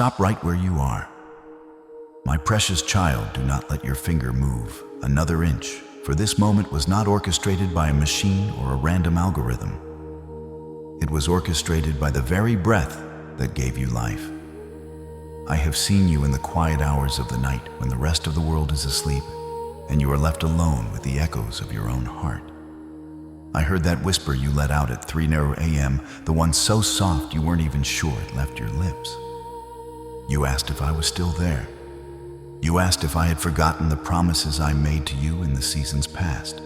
Stop right where you are. My precious child, do not let your finger move another inch, for this moment was not orchestrated by a machine or a random algorithm. It was orchestrated by the very breath that gave you life. I have seen you in the quiet hours of the night when the rest of the world is asleep and you are left alone with the echoes of your own heart. I heard that whisper you let out at 3:00 a.m., the one so soft you weren't even sure it left your lips. You asked if I was still there. You asked if I had forgotten the promises I made to you in the seasons past.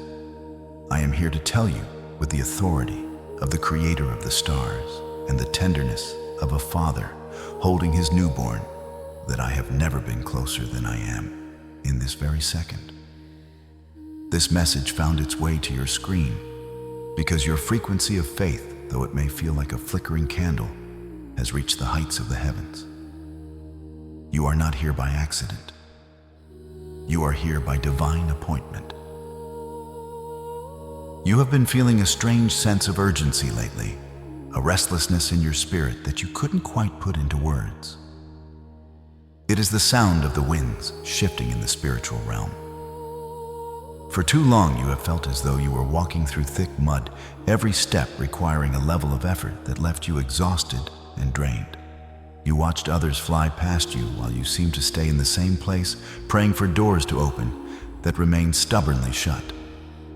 I am here to tell you, with the authority of the Creator of the stars and the tenderness of a father holding his newborn, that I have never been closer than I am in this very second. This message found its way to your screen because your frequency of faith, though it may feel like a flickering candle, has reached the heights of the heavens. You are not here by accident. You are here by divine appointment. You have been feeling a strange sense of urgency lately, a restlessness in your spirit that you couldn't quite put into words. It is the sound of the winds shifting in the spiritual realm. For too long you have felt as though you were walking through thick mud, every step requiring a level of effort that left you exhausted and drained. You watched others fly past you while you seemed to stay in the same place, praying for doors to open that remained stubbornly shut.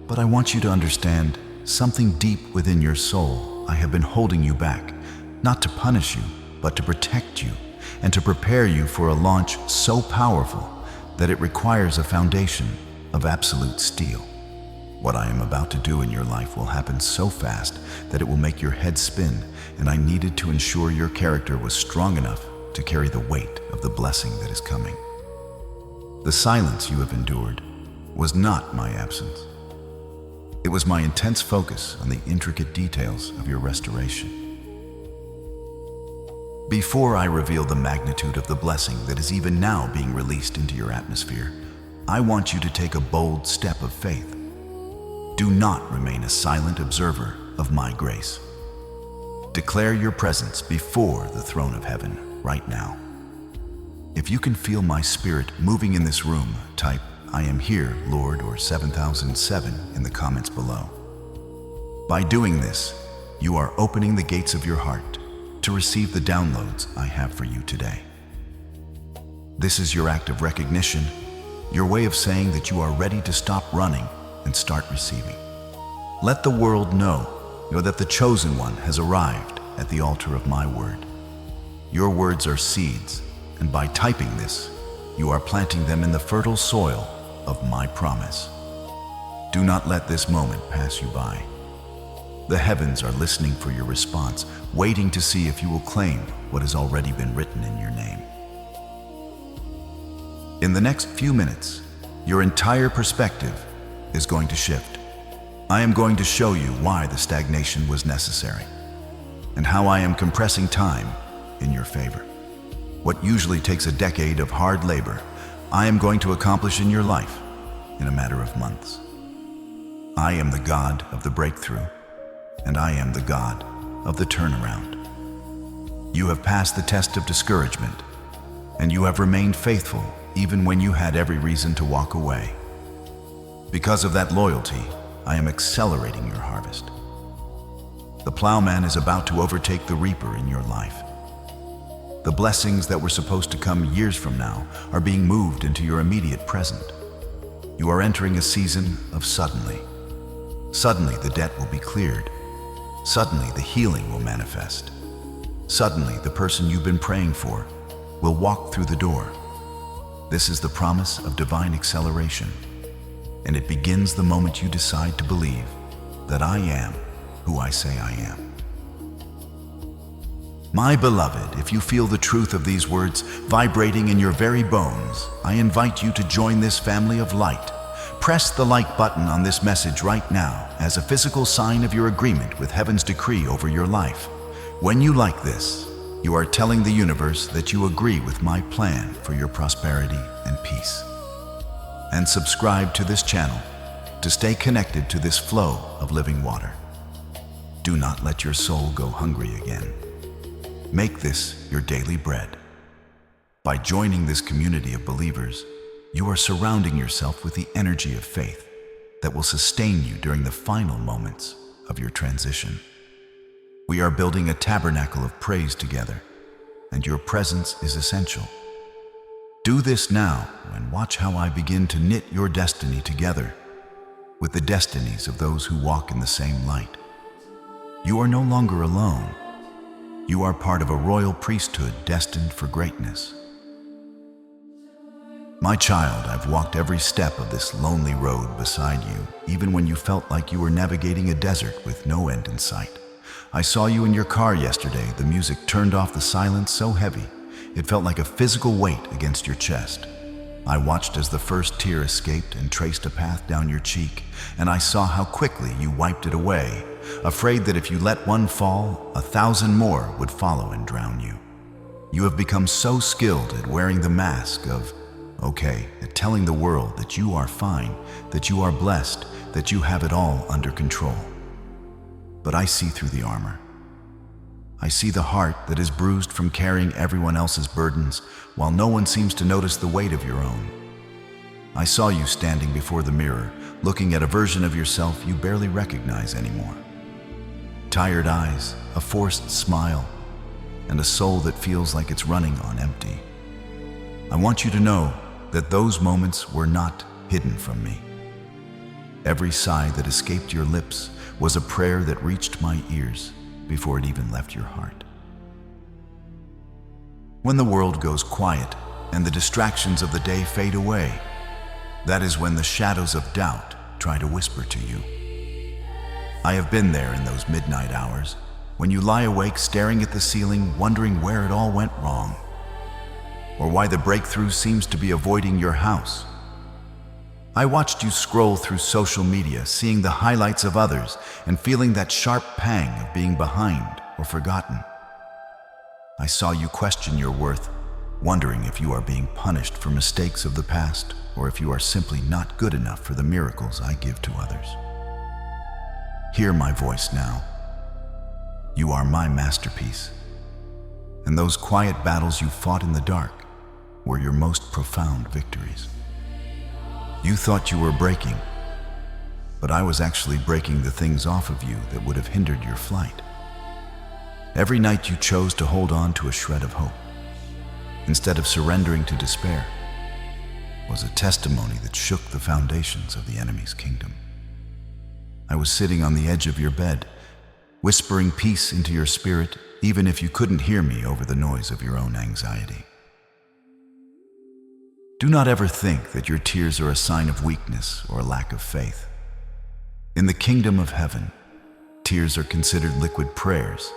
But I want you to understand, something deep within your soul, I have been holding you back, not to punish you, but to protect you and to prepare you for a launch so powerful that it requires a foundation of absolute steel. What I am about to do in your life will happen so fast that it will make your head spin, and I needed to ensure your character was strong enough to carry the weight of the blessing that is coming. The silence you have endured was not my absence. It was my intense focus on the intricate details of your restoration. Before I reveal the magnitude of the blessing that is even now being released into your atmosphere, I want you to take a bold step of faith. Do not remain a silent observer of my grace. Declare your presence before the throne of heaven right now. If you can feel my spirit moving in this room, type "I am here, Lord," or 7007 in the comments below. By doing this, you are opening the gates of your heart to receive the downloads I have for you today. This is your act of recognition, your way of saying that you are ready to stop running and start receiving. Let the world know that the chosen one has arrived at the altar of my word. Your words are seeds, and by typing this, you are planting them in the fertile soil of my promise. Do not let this moment pass you by. The heavens are listening for your response, waiting to see if you will claim what has already been written in your name. In the next few minutes, your entire perspective is going to shift. I am going to show you why the stagnation was necessary and how I am compressing time in your favor. What usually takes a decade of hard labor, I am going to accomplish in your life in a matter of months. I am the God of the breakthrough, and I am the God of the turnaround. You have passed the test of discouragement, and you have remained faithful even when you had every reason to walk away. Because of that loyalty, I am accelerating your harvest. The plowman is about to overtake the reaper in your life. The blessings that were supposed to come years from now are being moved into your immediate present. You are entering a season of suddenly. Suddenly the debt will be cleared. Suddenly the healing will manifest. Suddenly the person you've been praying for will walk through the door. This is the promise of divine acceleration, and it begins the moment you decide to believe that I am who I say I am. My beloved, if you feel the truth of these words vibrating in your very bones, I invite you to join this family of light. Press the like button on this message right now as a physical sign of your agreement with heaven's decree over your life. When you like this, you are telling the universe that you agree with my plan for your prosperity and peace. And subscribe to this channel to stay connected to this flow of living water. Do not let your soul go hungry again. Make this your daily bread. By joining this community of believers, you are surrounding yourself with the energy of faith that will sustain you during the final moments of your transition. We are building a tabernacle of praise together, and your presence is essential. Do this now and watch how I begin to knit your destiny together with the destinies of those who walk in the same light. You are no longer alone. You are part of a royal priesthood destined for greatness. My child, I've walked every step of this lonely road beside you, even when you felt like you were navigating a desert with no end in sight. I saw you in your car yesterday. The music turned off the silence so heavy, it felt like a physical weight against your chest. I watched as the first tear escaped and traced a path down your cheek, and I saw how quickly you wiped it away, afraid that if you let one fall, 1,000 more would follow and drown you. You have become so skilled at wearing the mask of okay, at telling the world that you are fine, that you are blessed, that you have it all under control. But I see through the armor. I see the heart that is bruised from carrying everyone else's burdens, while no one seems to notice the weight of your own. I saw you standing before the mirror, looking at a version of yourself you barely recognize anymore. Tired eyes, a forced smile, and a soul that feels like it's running on empty. I want you to know that those moments were not hidden from me. Every sigh that escaped your lips was a prayer that reached my ears before it even left your heart. When the world goes quiet and the distractions of the day fade away, that is when the shadows of doubt try to whisper to you. I have been there in those midnight hours, when you lie awake staring at the ceiling, wondering where it all went wrong, or why the breakthrough seems to be avoiding your house. I watched you scroll through social media, seeing the highlights of others and feeling that sharp pang of being behind or forgotten. I saw you question your worth, wondering if you are being punished for mistakes of the past or if you are simply not good enough for the miracles I give to others. Hear my voice now. You are my masterpiece, and those quiet battles you fought in the dark were your most profound victories. You thought you were breaking, but I was actually breaking the things off of you that would have hindered your flight. Every night you chose to hold on to a shred of hope, instead of surrendering to despair, was a testimony that shook the foundations of the enemy's kingdom. I was sitting on the edge of your bed, whispering peace into your spirit, even if you couldn't hear me over the noise of your own anxiety. Do not ever think that your tears are a sign of weakness or a lack of faith. In the kingdom of heaven, tears are considered liquid prayers.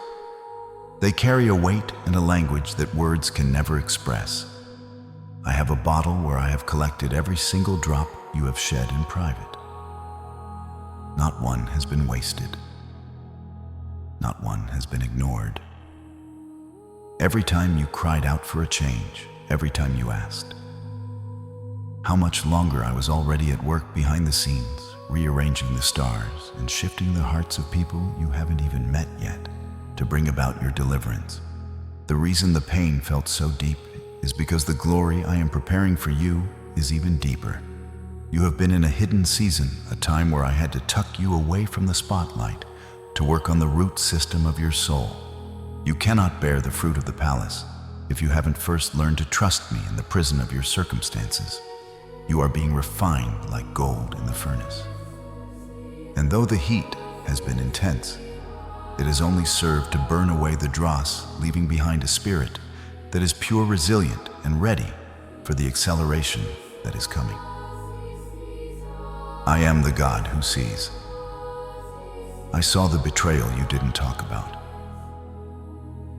They carry a weight and a language that words can never express. I have a bottle where I have collected every single drop you have shed in private. Not one has been wasted. Not one has been ignored. Every time you cried out for a change, every time you asked. How much longer I was already at work behind the scenes, rearranging the stars and shifting the hearts of people you haven't even met yet to bring about your deliverance. The reason the pain felt so deep is because the glory I am preparing for you is even deeper. You have been in a hidden season, a time where I had to tuck you away from the spotlight to work on the root system of your soul. You cannot bear the fruit of the palace if you haven't first learned to trust me in the prison of your circumstances. You are being refined like gold in the furnace. And though the heat has been intense, it has only served to burn away the dross, leaving behind a spirit that is pure, resilient, and ready for the acceleration that is coming. I am the God who sees. I saw the betrayal you didn't talk about.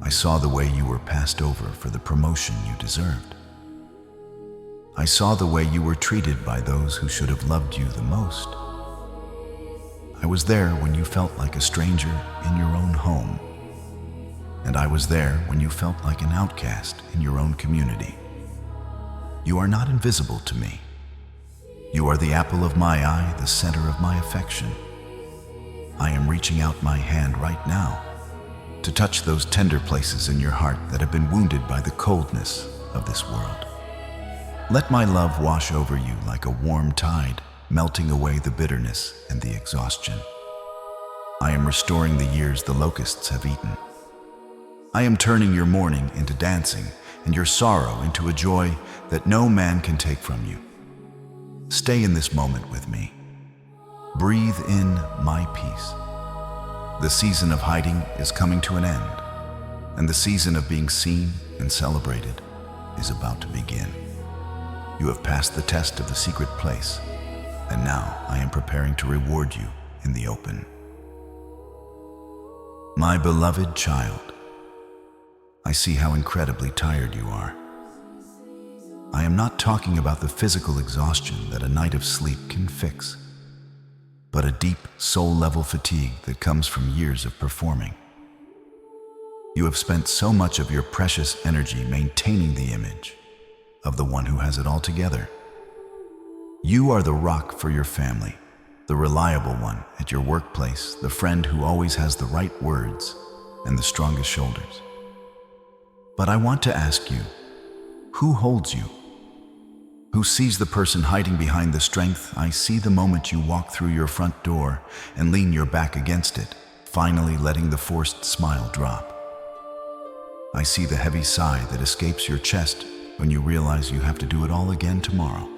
I saw the way you were passed over for the promotion you deserved. I saw the way you were treated by those who should have loved you the most. I was there when you felt like a stranger in your own home. And I was there when you felt like an outcast in your own community. You are not invisible to me. You are the apple of my eye, the center of my affection. I am reaching out my hand right now to touch those tender places in your heart that have been wounded by the coldness of this world. Let my love wash over you like a warm tide, melting away the bitterness and the exhaustion. I am restoring the years the locusts have eaten. I am turning your mourning into dancing and your sorrow into a joy that no man can take from you. Stay in this moment with me. Breathe in my peace. The season of hiding is coming to an end, and the season of being seen and celebrated is about to begin. You have passed the test of the secret place, and now I am preparing to reward you in the open. My beloved child, I see how incredibly tired you are. I am not talking about the physical exhaustion that a night of sleep can fix, but a deep soul-level fatigue that comes from years of performing. You have spent so much of your precious energy maintaining the image of the one who has it all together. You are the rock for your family, the reliable one at your workplace, the friend who always has the right words and the strongest shoulders. But I want to ask you, who holds you? Who sees the person hiding behind the strength? I see the moment you walk through your front door and lean your back against it, finally letting the forced smile drop. I see the heavy sigh that escapes your chest when you realize you have to do it all again tomorrow.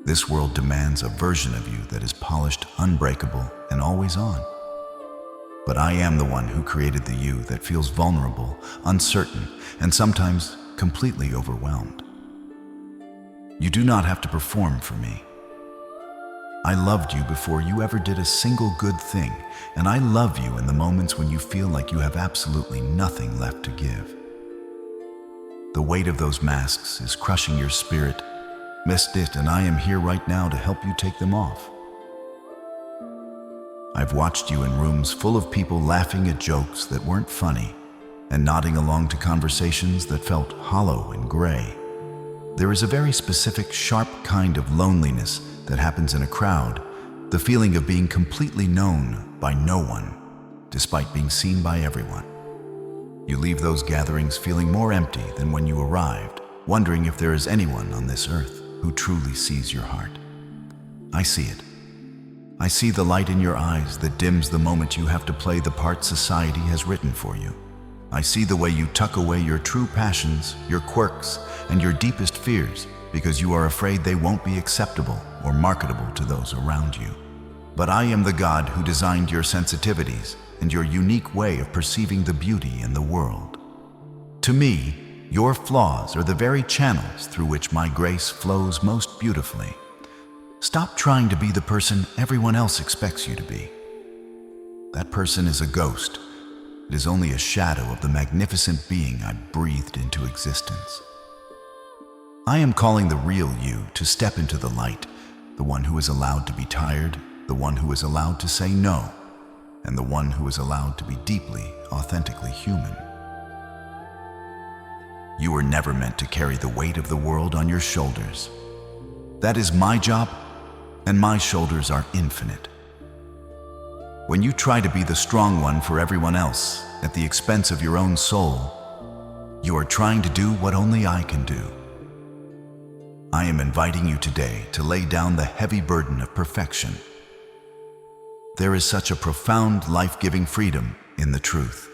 This world demands a version of you that is polished, unbreakable, and always on. But I am the one who created the you that feels vulnerable, uncertain, and sometimes completely overwhelmed. You do not have to perform for me. I loved you before you ever did a single good thing, and I love you in the moments when you feel like you have absolutely nothing left to give. The weight of those masks is crushing your spirit. Missed it, and I am here right now to help you take them off. I've watched you in rooms full of people laughing at jokes that weren't funny and nodding along to conversations that felt hollow and gray. There is a very specific, sharp kind of loneliness that happens in a crowd, the feeling of being completely known by no one, despite being seen by everyone. You leave those gatherings feeling more empty than when you arrived, wondering if there is anyone on this earth who truly sees your heart. I see it. I see the light in your eyes that dims the moment you have to play the part society has written for you. I see the way you tuck away your true passions, your quirks, and your deepest fears because you are afraid they won't be acceptable or marketable to those around you. But I am the God who designed your sensitivities and your unique way of perceiving the beauty in the world. To me, your flaws are the very channels through which my grace flows most beautifully. Stop trying to be the person everyone else expects you to be. That person is a ghost. It is only a shadow of the magnificent being I breathed into existence. I am calling the real you to step into the light, the one who is allowed to be tired, the one who is allowed to say no, and the one who is allowed to be deeply, authentically human. You were never meant to carry the weight of the world on your shoulders. That is my job, and my shoulders are infinite. When you try to be the strong one for everyone else at the expense of your own soul, you are trying to do what only I can do. I am inviting you today to lay down the heavy burden of perfection. There is such a profound, life-giving freedom in the truth.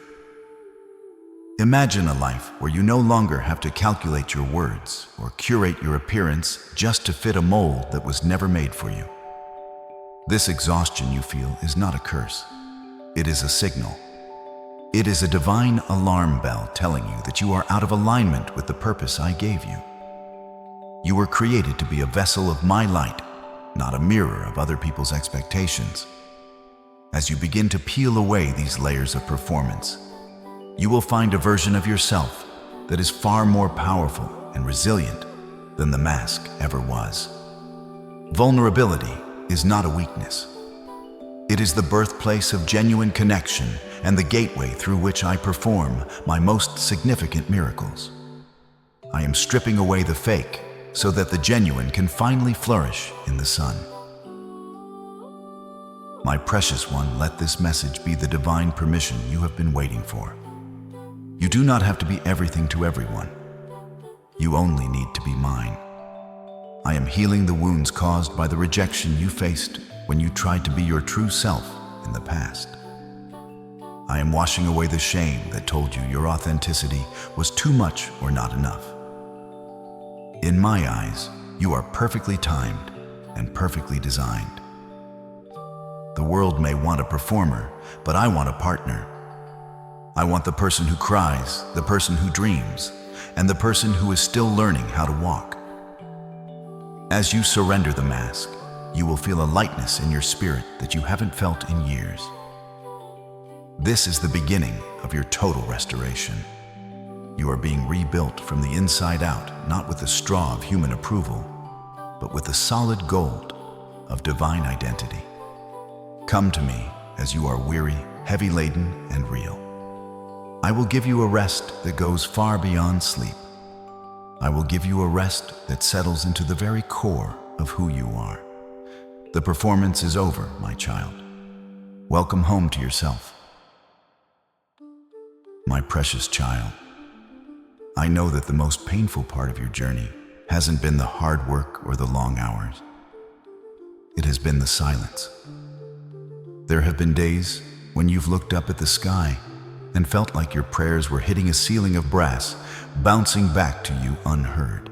Imagine a life where you no longer have to calculate your words or curate your appearance just to fit a mold that was never made for you. This exhaustion you feel is not a curse. It is a signal. It is a divine alarm bell telling you that you are out of alignment with the purpose I gave you. You were created to be a vessel of my light, not a mirror of other people's expectations. As you begin to peel away these layers of performance, you will find a version of yourself that is far more powerful and resilient than the mask ever was. Vulnerability is not a weakness. It is the birthplace of genuine connection and the gateway through which I perform my most significant miracles. I am stripping away the fake so that the genuine can finally flourish in the sun. My precious one, let this message be the divine permission you have been waiting for. You do not have to be everything to everyone. You only need to be mine. I am healing the wounds caused by the rejection you faced when you tried to be your true self in the past. I am washing away the shame that told you your authenticity was too much or not enough. In my eyes, you are perfectly timed and perfectly designed. The world may want a performer, but I want a partner. I want the person who cries, the person who dreams, and the person who is still learning how to walk. As you surrender the mask, you will feel a lightness in your spirit that you haven't felt in years. This is the beginning of your total restoration. You are being rebuilt from the inside out, not with the straw of human approval, but with the solid gold of divine identity. Come to me as you are weary, heavy-laden, and real. I will give you a rest that goes far beyond sleep. I will give you a rest that settles into the very core of who you are. The performance is over, my child. Welcome home to yourself. My precious child, I know that the most painful part of your journey hasn't been the hard work or the long hours. It has been the silence. There have been days when you've looked up at the sky and felt like your prayers were hitting a ceiling of brass, bouncing back to you unheard.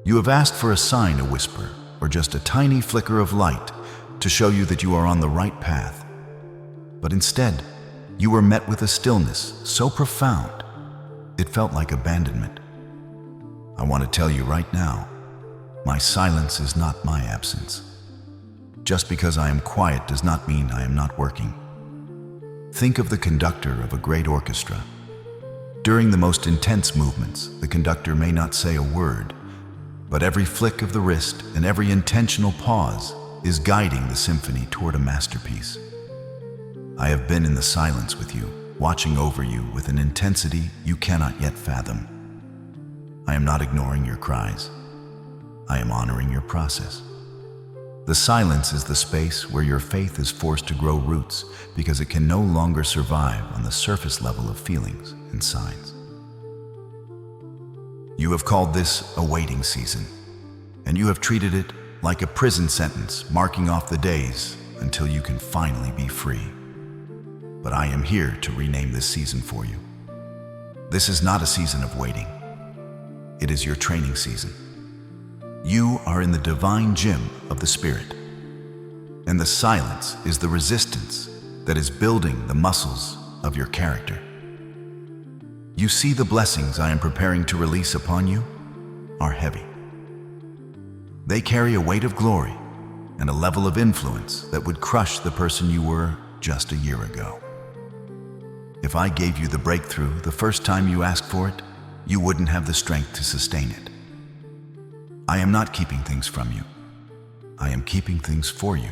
You have asked for a sign, a whisper, or just a tiny flicker of light to show you that you are on the right path. But instead, you were met with a stillness so profound, it felt like abandonment. I want to tell you right now, my silence is not my absence. Just because I am quiet does not mean I am not working. Think of the conductor of a great orchestra. During the most intense movements, the conductor may not say a word, but every flick of the wrist and every intentional pause is guiding the symphony toward a masterpiece. I have been in the silence with you, watching over you with an intensity you cannot yet fathom. I am not ignoring your cries. I am honoring your process. The silence is the space where your faith is forced to grow roots because it can no longer survive on the surface level of feelings and signs. You have called this a waiting season, and you have treated it like a prison sentence, marking off the days until you can finally be free. But I am here to rename this season for you. This is not a season of waiting. It is your training season. You are in the divine gym of the Spirit, and the silence is the resistance that is building the muscles of your character. You see, the blessings I am preparing to release upon you are heavy. They carry a weight of glory and a level of influence that would crush the person you were just a year ago. If I gave you the breakthrough the first time you asked for it, you wouldn't have the strength to sustain it. I am not keeping things from you. I am keeping things for you.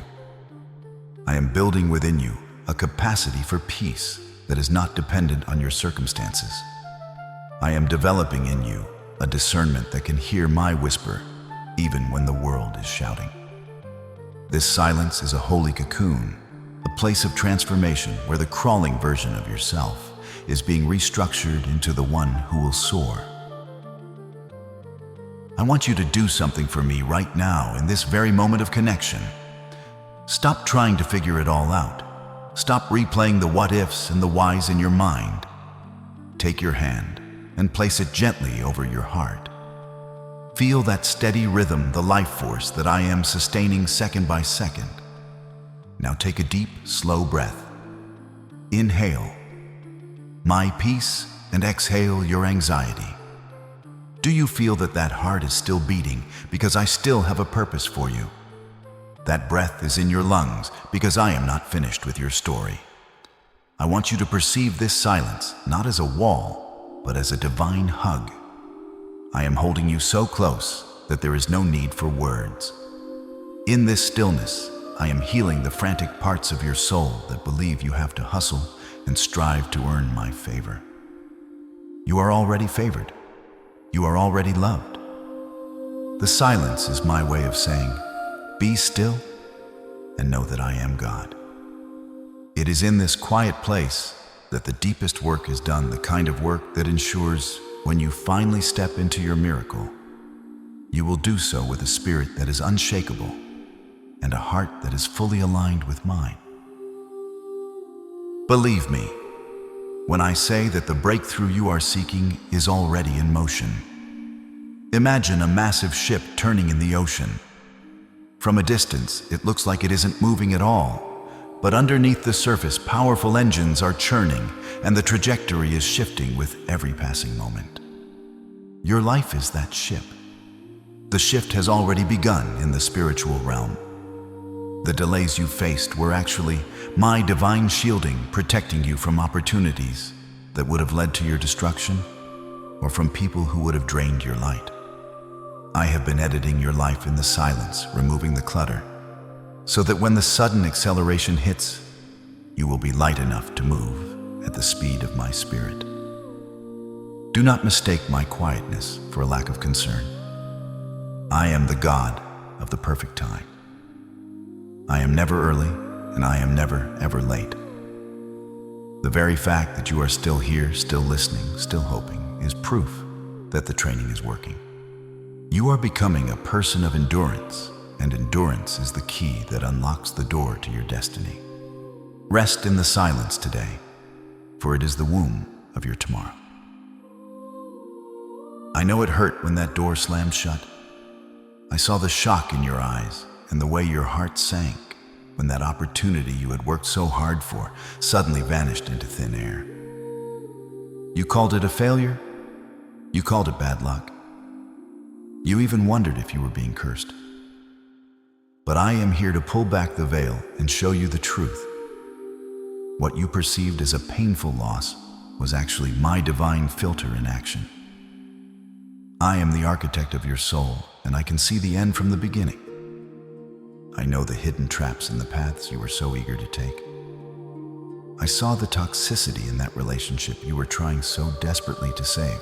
I am building within you a capacity for peace that is not dependent on your circumstances. I am developing in you a discernment that can hear my whisper even when the world is shouting. This silence is a holy cocoon, a place of transformation where the crawling version of yourself is being restructured into the one who will soar. I want you to do something for me right now in this very moment of connection. Stop trying to figure it all out. Stop replaying the what-ifs and the whys in your mind. Take your hand and place it gently over your heart. Feel that steady rhythm, the life force that I am sustaining second by second. Now take a deep, slow breath. Inhale my peace and exhale your anxiety. Do you feel that that heart is still beating because I still have a purpose for you? That breath is in your lungs because I am not finished with your story. I want you to perceive this silence not as a wall, but as a divine hug. I am holding you so close that there is no need for words. In this stillness, I am healing the frantic parts of your soul that believe you have to hustle and strive to earn my favor. You are already favored. You are already loved. The silence is my way of saying, be still and know that I am God. It is in this quiet place that the deepest work is done, the kind of work that ensures when you finally step into your miracle, you will do so with a spirit that is unshakable and a heart that is fully aligned with mine. Believe me when I say that the breakthrough you are seeking is already in motion. Imagine a massive ship turning in the ocean. From a distance, it looks like it isn't moving at all, but underneath the surface, powerful engines are churning, and the trajectory is shifting with every passing moment. Your life is that ship. The shift has already begun in the spiritual realm. The delays you faced were actually my divine shielding, protecting you from opportunities that would have led to your destruction, or from people who would have drained your light. I have been editing your life in the silence, removing the clutter, so that when the sudden acceleration hits, you will be light enough to move at the speed of my spirit. Do not mistake my quietness for a lack of concern. I am the God of the perfect time. I am never early, and I am never, ever late. The very fact that you are still here, still listening, still hoping, is proof that the training is working. You are becoming a person of endurance, and endurance is the key that unlocks the door to your destiny. Rest in the silence today, for it is the womb of your tomorrow. I know it hurt when that door slammed shut. I saw the shock in your eyes and the way your heart sank when that opportunity you had worked so hard for suddenly vanished into thin air. You called it a failure. You called it bad luck. You even wondered if you were being cursed. But I am here to pull back the veil and show you the truth. What you perceived as a painful loss was actually my divine filter in action. I am the architect of your soul, and I can see the end from the beginning. I know the hidden traps in the paths you were so eager to take. I saw the toxicity in that relationship you were trying so desperately to save.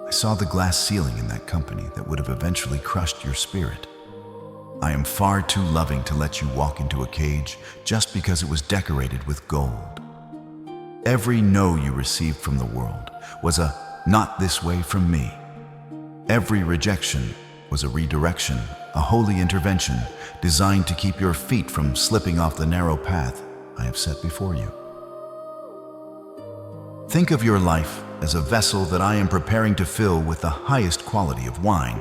I saw the glass ceiling in that company that would have eventually crushed your spirit. I am far too loving to let you walk into a cage just because it was decorated with gold. Every no you received from the world was a "not this way" from me. Every rejection was a redirection, a holy intervention designed to keep your feet from slipping off the narrow path I have set before you. Think of your life as a vessel that I am preparing to fill with the highest quality of wine.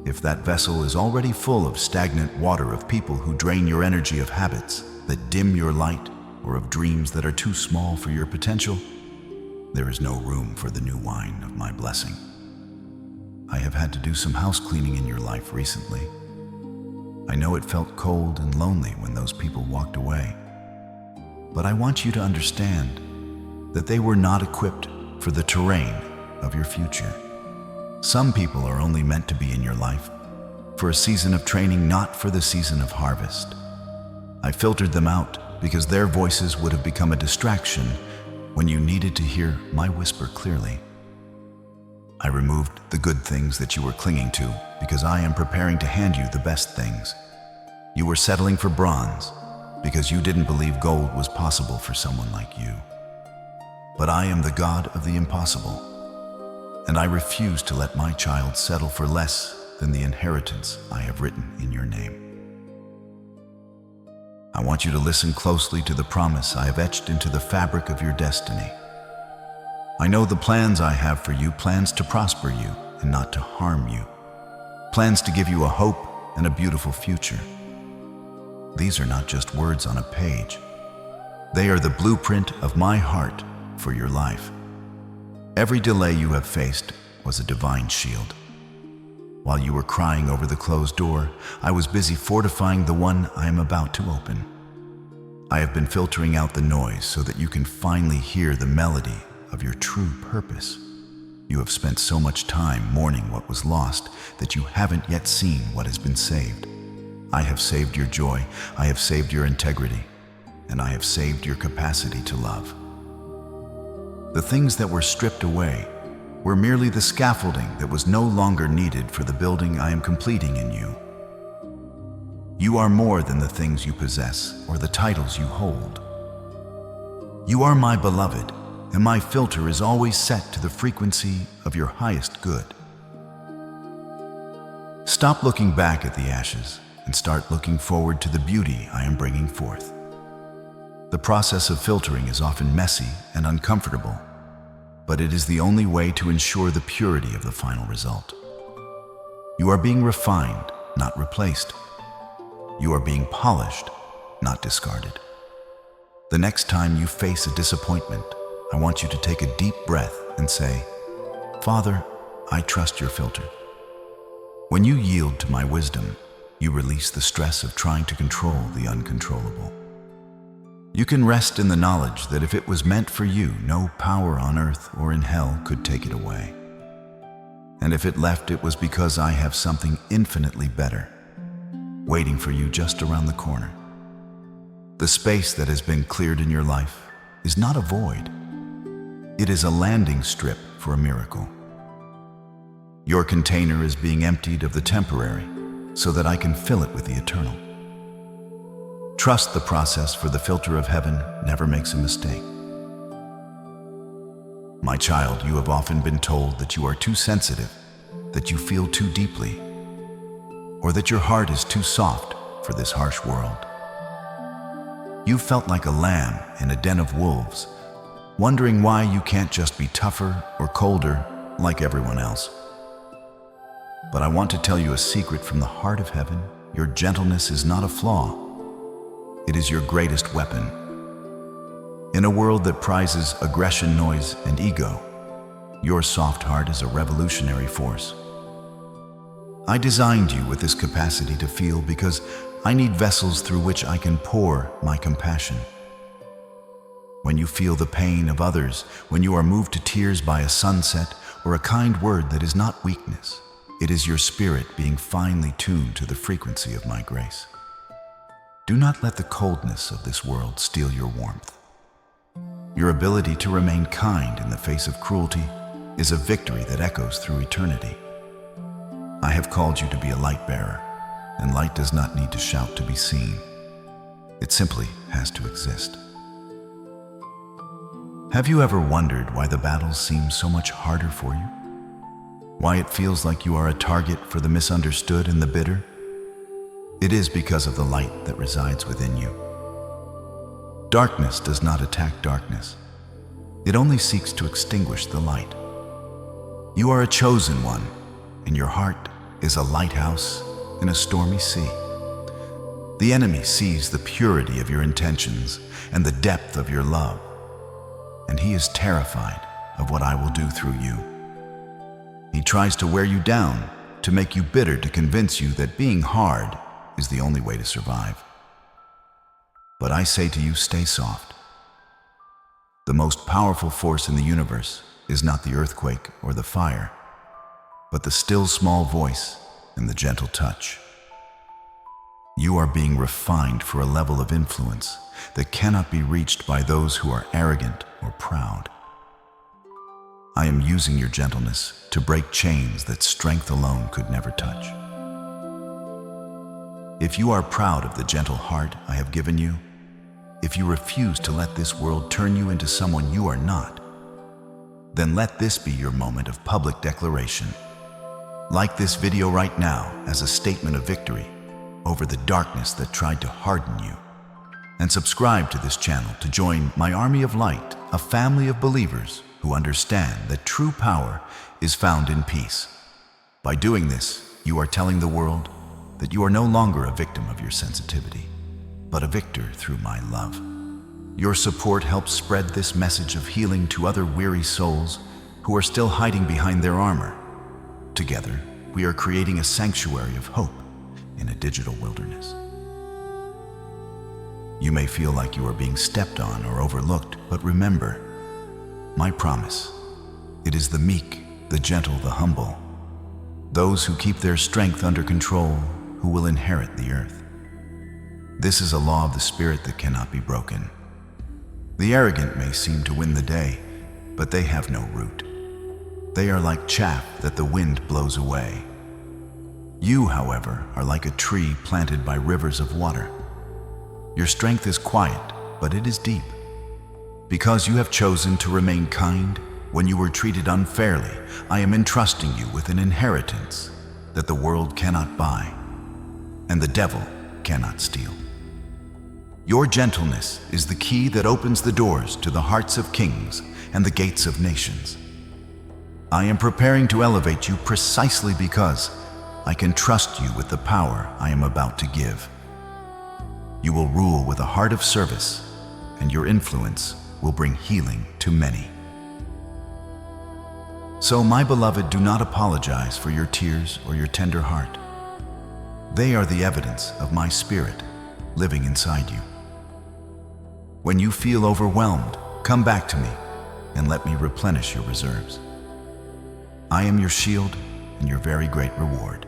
If that vessel is already full of stagnant water, of people who drain your energy, of habits that dim your light, or of dreams that are too small for your potential, there is no room for the new wine of my blessing. I have had to do some house cleaning in your life recently. I know it felt cold and lonely when those people walked away. But I want you to understand that they were not equipped for the terrain of your future. Some people are only meant to be in your life for a season of training, not for the season of harvest. I filtered them out because their voices would have become a distraction when you needed to hear my whisper clearly. I removed the good things that you were clinging to because I am preparing to hand you the best things. You were settling for bronze because you didn't believe gold was possible for someone like you. But I am the God of the impossible, and I refuse to let my child settle for less than the inheritance I have written in your name. I want you to listen closely to the promise I have etched into the fabric of your destiny. I know the plans I have for you, plans to prosper you and not to harm you, plans to give you a hope and a beautiful future. These are not just words on a page. They are the blueprint of my heart for your life. Every delay you have faced was a divine shield. While you were crying over the closed door, I was busy fortifying the one I am about to open. I have been filtering out the noise so that you can finally hear the melody of your true purpose. You have spent so much time mourning what was lost that you haven't yet seen what has been saved. I have saved your joy, I have saved your integrity, and I have saved your capacity to love. The things that were stripped away were merely the scaffolding that was no longer needed for the building I am completing in you. You are more than the things you possess or the titles you hold. You are my beloved, and my filter is always set to the frequency of your highest good. Stop looking back at the ashes and start looking forward to the beauty I am bringing forth. The process of filtering is often messy and uncomfortable, but it is the only way to ensure the purity of the final result. You are being refined, not replaced. You are being polished, not discarded. The next time you face a disappointment, I want you to take a deep breath and say, "Father, I trust your filter." When you yield to my wisdom, you release the stress of trying to control the uncontrollable. You can rest in the knowledge that if it was meant for you, no power on earth or in hell could take it away. And if it left, it was because I have something infinitely better, waiting for you just around the corner. The space that has been cleared in your life is not a void. It is a landing strip for a miracle. Your container is being emptied of the temporary so that I can fill it with the eternal. Trust the process, for the filter of heaven never makes a mistake. My child, you have often been told that you are too sensitive, that you feel too deeply, or that your heart is too soft for this harsh world. You felt like a lamb in a den of wolves, wondering why you can't just be tougher or colder like everyone else. But I want to tell you a secret from the heart of heaven. Your gentleness is not a flaw. It is your greatest weapon. In a world that prizes aggression, noise, and ego, your soft heart is a revolutionary force. I designed you with this capacity to feel because I need vessels through which I can pour my compassion. When you feel the pain of others, when you are moved to tears by a sunset or a kind word that is not weakness, it is your spirit being finely tuned to the frequency of my grace. Do not let the coldness of this world steal your warmth. Your ability to remain kind in the face of cruelty is a victory that echoes through eternity. I have called you to be a light bearer, and light does not need to shout to be seen. It simply has to exist. Have you ever wondered why the battles seem so much harder for you? Why it feels like you are a target for the misunderstood and the bitter? It is because of the light that resides within you. Darkness does not attack darkness. It only seeks to extinguish the light. You are a chosen one, and your heart is a lighthouse in a stormy sea. The enemy sees the purity of your intentions and the depth of your love, and he is terrified of what I will do through you. He tries to wear you down, to make you bitter, to convince you that being hard is the only way to survive. But I say to you, stay soft. The most powerful force in the universe is not the earthquake or the fire, but the still small voice and the gentle touch. You are being refined for a level of influence that cannot be reached by those who are arrogant or proud. I am using your gentleness to break chains that strength alone could never touch. If you are proud of the gentle heart I have given you, if you refuse to let this world turn you into someone you are not, then let this be your moment of public declaration. Like this video right now as a statement of victory over the darkness that tried to harden you. And subscribe to this channel to join my army of light, a family of believers who understand that true power is found in peace. By doing this, you are telling the world that you are no longer a victim of your sensitivity, but a victor through my love. Your support helps spread this message of healing to other weary souls who are still hiding behind their armor. Together, we are creating a sanctuary of hope in a digital wilderness. You may feel like you are being stepped on or overlooked, but remember, my promise, it is the meek, the gentle, the humble, those who keep their strength under control, who will inherit the earth. This is a law of the Spirit that cannot be broken. The arrogant may seem to win the day, but they have no root. They are like chaff that the wind blows away. You, however, are like a tree planted by rivers of water. Your strength is quiet, but it is deep. Because you have chosen to remain kind when you were treated unfairly, I am entrusting you with an inheritance that the world cannot buy and the devil cannot steal. Your gentleness is the key that opens the doors to the hearts of kings and the gates of nations. I am preparing to elevate you precisely because I can trust you with the power I am about to give. You will rule with a heart of service, and your influence will bring healing to many. So, my beloved, do not apologize for your tears or your tender heart. They are the evidence of my spirit living inside you. When you feel overwhelmed, come back to me and let me replenish your reserves. I am your shield and your very great reward.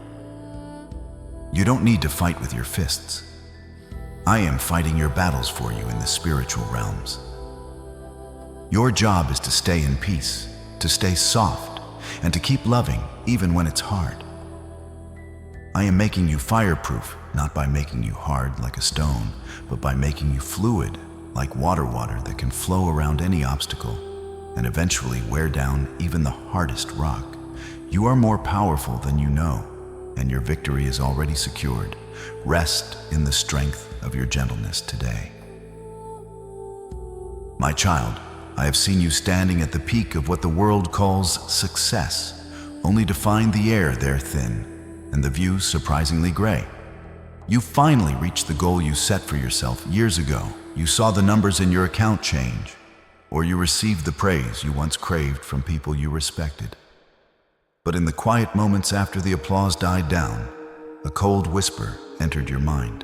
You don't need to fight with your fists. I am fighting your battles for you in the spiritual realms. Your job is to stay in peace, to stay soft, and to keep loving even when it's hard. I am making you fireproof, not by making you hard like a stone, but by making you fluid like water that can flow around any obstacle and eventually wear down even the hardest rock. You are more powerful than you know, and your victory is already secured. Rest in the strength of your gentleness today. My child, I have seen you standing at the peak of what the world calls success, only to find the air there thin and the views surprisingly gray. You finally reached the goal you set for yourself years ago. You saw the numbers in your account change, or you received the praise you once craved from people you respected. But in the quiet moments after the applause died down, a cold whisper entered your mind.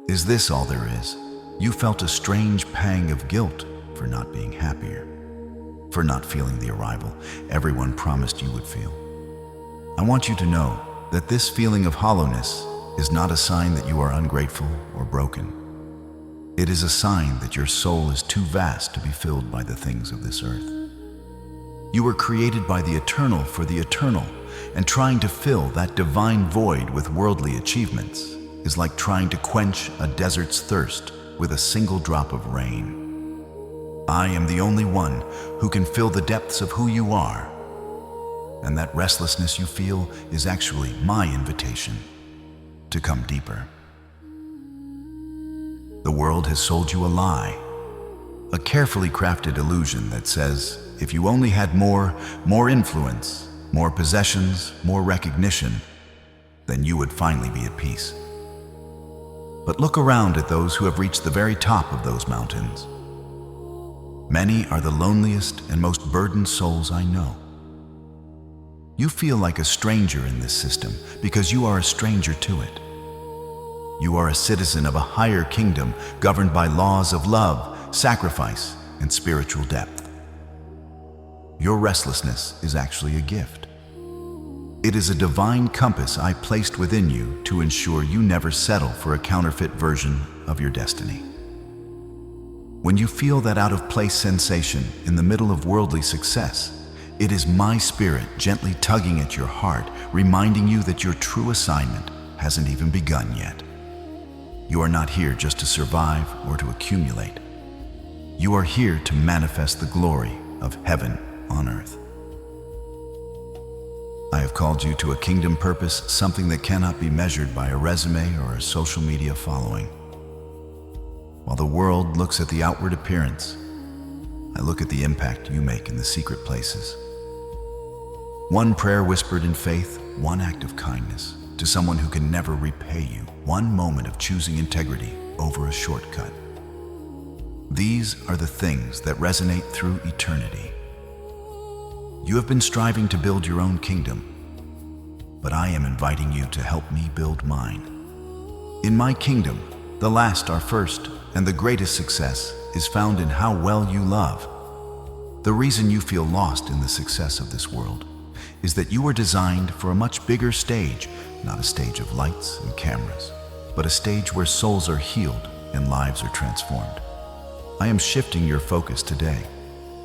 Is this all there is? You felt a strange pang of guilt for not being happier, for not feeling the arrival everyone promised you would feel. I want you to know that this feeling of hollowness is not a sign that you are ungrateful or broken. It is a sign that your soul is too vast to be filled by the things of this earth. You were created by the eternal for the eternal, and trying to fill that divine void with worldly achievements is like trying to quench a desert's thirst with a single drop of rain. I am the only one who can fill the depths of who you are, and that restlessness you feel is actually my invitation to come deeper. The world has sold you a lie, a carefully crafted illusion that says if you only had more influence, more possessions, more recognition, then you would finally be at peace. But look around at those who have reached the very top of those mountains. Many are the loneliest and most burdened souls I know. You feel like a stranger in this system because you are a stranger to it. You are a citizen of a higher kingdom governed by laws of love, sacrifice, and spiritual depth. Your restlessness is actually a gift. It is a divine compass I placed within you to ensure you never settle for a counterfeit version of your destiny. When you feel that out-of-place sensation in the middle of worldly success, it is my spirit gently tugging at your heart, reminding you that your true assignment hasn't even begun yet. You are not here just to survive or to accumulate. You are here to manifest the glory of heaven on earth. I have called you to a kingdom purpose, something that cannot be measured by a resume or a social media following. While the world looks at the outward appearance, I look at the impact you make in the secret places. One prayer whispered in faith, one act of kindness to someone who can never repay you, one moment of choosing integrity over a shortcut. These are the things that resonate through eternity. You have been striving to build your own kingdom, but I am inviting you to help me build mine. In my kingdom, the last are first, and the greatest success is found in how well you love. The reason you feel lost in the success of this world is that you were designed for a much bigger stage, not a stage of lights and cameras, but a stage where souls are healed and lives are transformed. I am shifting your focus today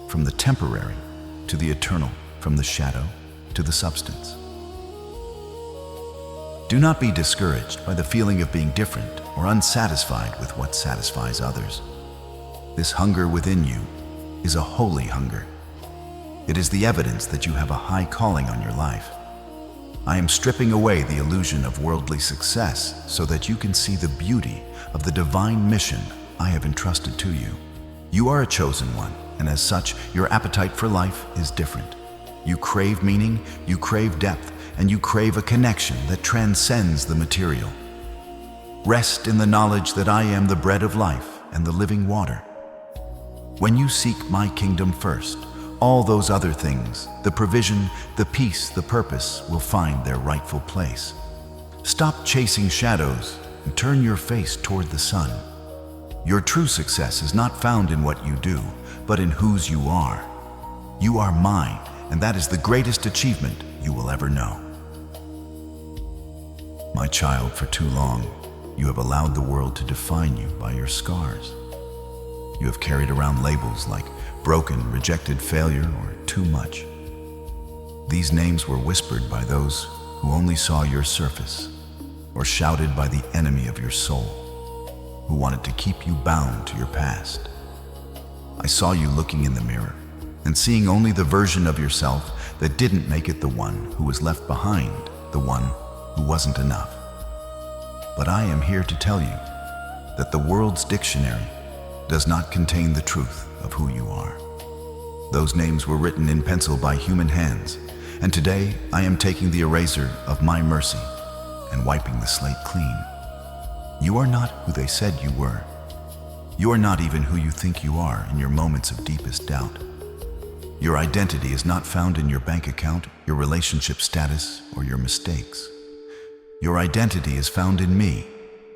from the temporary to the eternal, from the shadow to the substance. Do not be discouraged by the feeling of being different or unsatisfied with what satisfies others. This hunger within you is a holy hunger. It is the evidence that you have a high calling on your life. I am stripping away the illusion of worldly success so that you can see the beauty of the divine mission I have entrusted to you. You are a chosen one, and as such, your appetite for life is different. You crave meaning, you crave depth, and you crave a connection that transcends the material. Rest in the knowledge that I am the bread of life and the living water. When you seek my kingdom first, all those other things, the provision, the peace, the purpose, will find their rightful place. Stop chasing shadows and turn your face toward the sun. Your true success is not found in what you do, but in whose you are. You are mine, and that is the greatest achievement you will ever know. My child, for too long, you have allowed the world to define you by your scars. You have carried around labels like broken, rejected, failure, or too much. These names were whispered by those who only saw your surface, or shouted by the enemy of your soul, who wanted to keep you bound to your past. I saw you looking in the mirror and seeing only the version of yourself that didn't make it, the one who was left behind, the one who wasn't enough. But I am here to tell you that the world's dictionary does not contain the truth of who you are. Those names were written in pencil by human hands, and today I am taking the eraser of my mercy and wiping the slate clean. You are not who they said you were. You are not even who you think you are in your moments of deepest doubt. Your identity is not found in your bank account, your relationship status, or your mistakes. Your identity is found in me,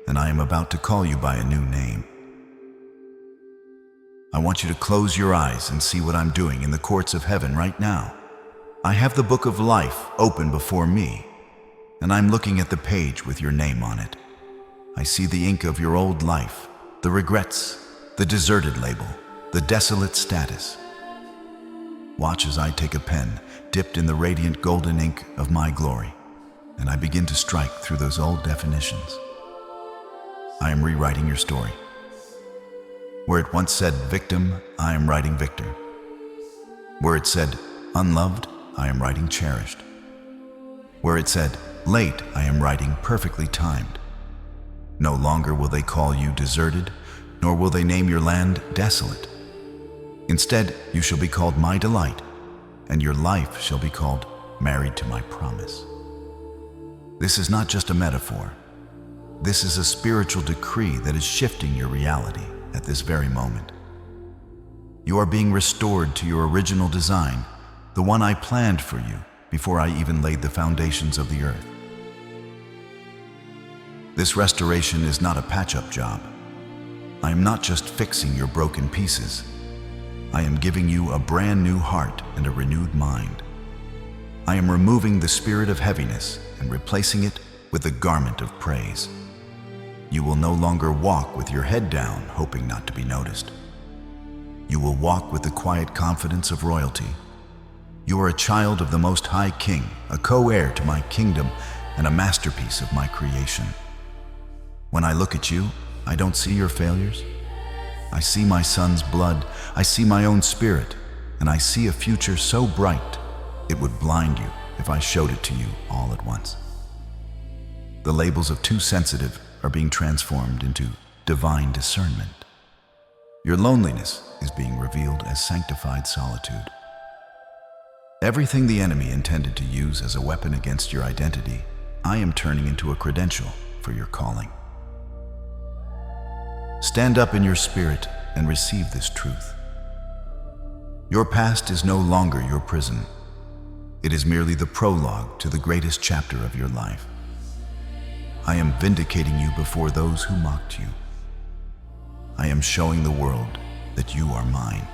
and I am about to call you by a new name. I want you to close your eyes and see what I'm doing in the courts of heaven right now. I have the book of life open before me, and I'm looking at the page with your name on it. I see the ink of your old life, the regrets, the deserted label, the desolate status. Watch as I take a pen dipped in the radiant golden ink of my glory, and I begin to strike through those old definitions. I am rewriting your story. Where it once said victim, I am writing victor. Where it said unloved, I am writing cherished. Where it said late, I am writing perfectly timed. No longer will they call you deserted, nor will they name your land desolate. Instead, you shall be called my delight, and your life shall be called married to my promise. This is not just a metaphor. This is a spiritual decree that is shifting your reality at this very moment. You are being restored to your original design, the one I planned for you before I even laid the foundations of the earth. This restoration is not a patch-up job. I am not just fixing your broken pieces. I am giving you a brand new heart and a renewed mind. I am removing the spirit of heaviness and replacing it with a garment of praise. You will no longer walk with your head down, hoping not to be noticed. You will walk with the quiet confidence of royalty. You are a child of the Most High King, a co-heir to my kingdom, and a masterpiece of my creation. When I look at you, I don't see your failures. I see my son's blood, I see my own spirit, and I see a future so bright it would blind you if I showed it to you all at once. The labels of too sensitive are being transformed into divine discernment. Your loneliness is being revealed as sanctified solitude. Everything the enemy intended to use as a weapon against your identity, I am turning into a credential for your calling. Stand up in your spirit and receive this truth. Your past is no longer your prison. It is merely the prologue to the greatest chapter of your life. I am vindicating you before those who mocked you. I am showing the world that you are mine.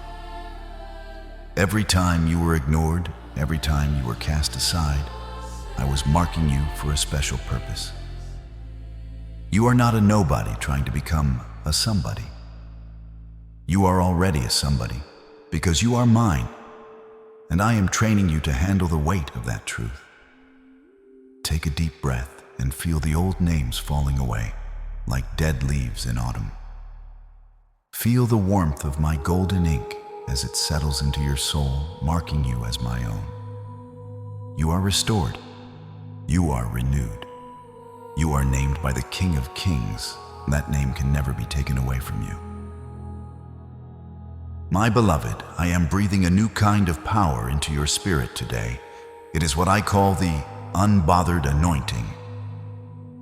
Every time you were ignored, every time you were cast aside, I was marking you for a special purpose. You are not a nobody trying to become a somebody. You are already a somebody because you are mine, and I am training you to handle the weight of that truth. Take a deep breath and feel the old names falling away like dead leaves in autumn. Feel the warmth of my golden ink as it settles into your soul, marking you as my own. You are restored. You are renewed. You are named by the King of Kings. That name can never be taken away from you. My beloved, I am breathing a new kind of power into your spirit today. It is what I call the unbothered anointing.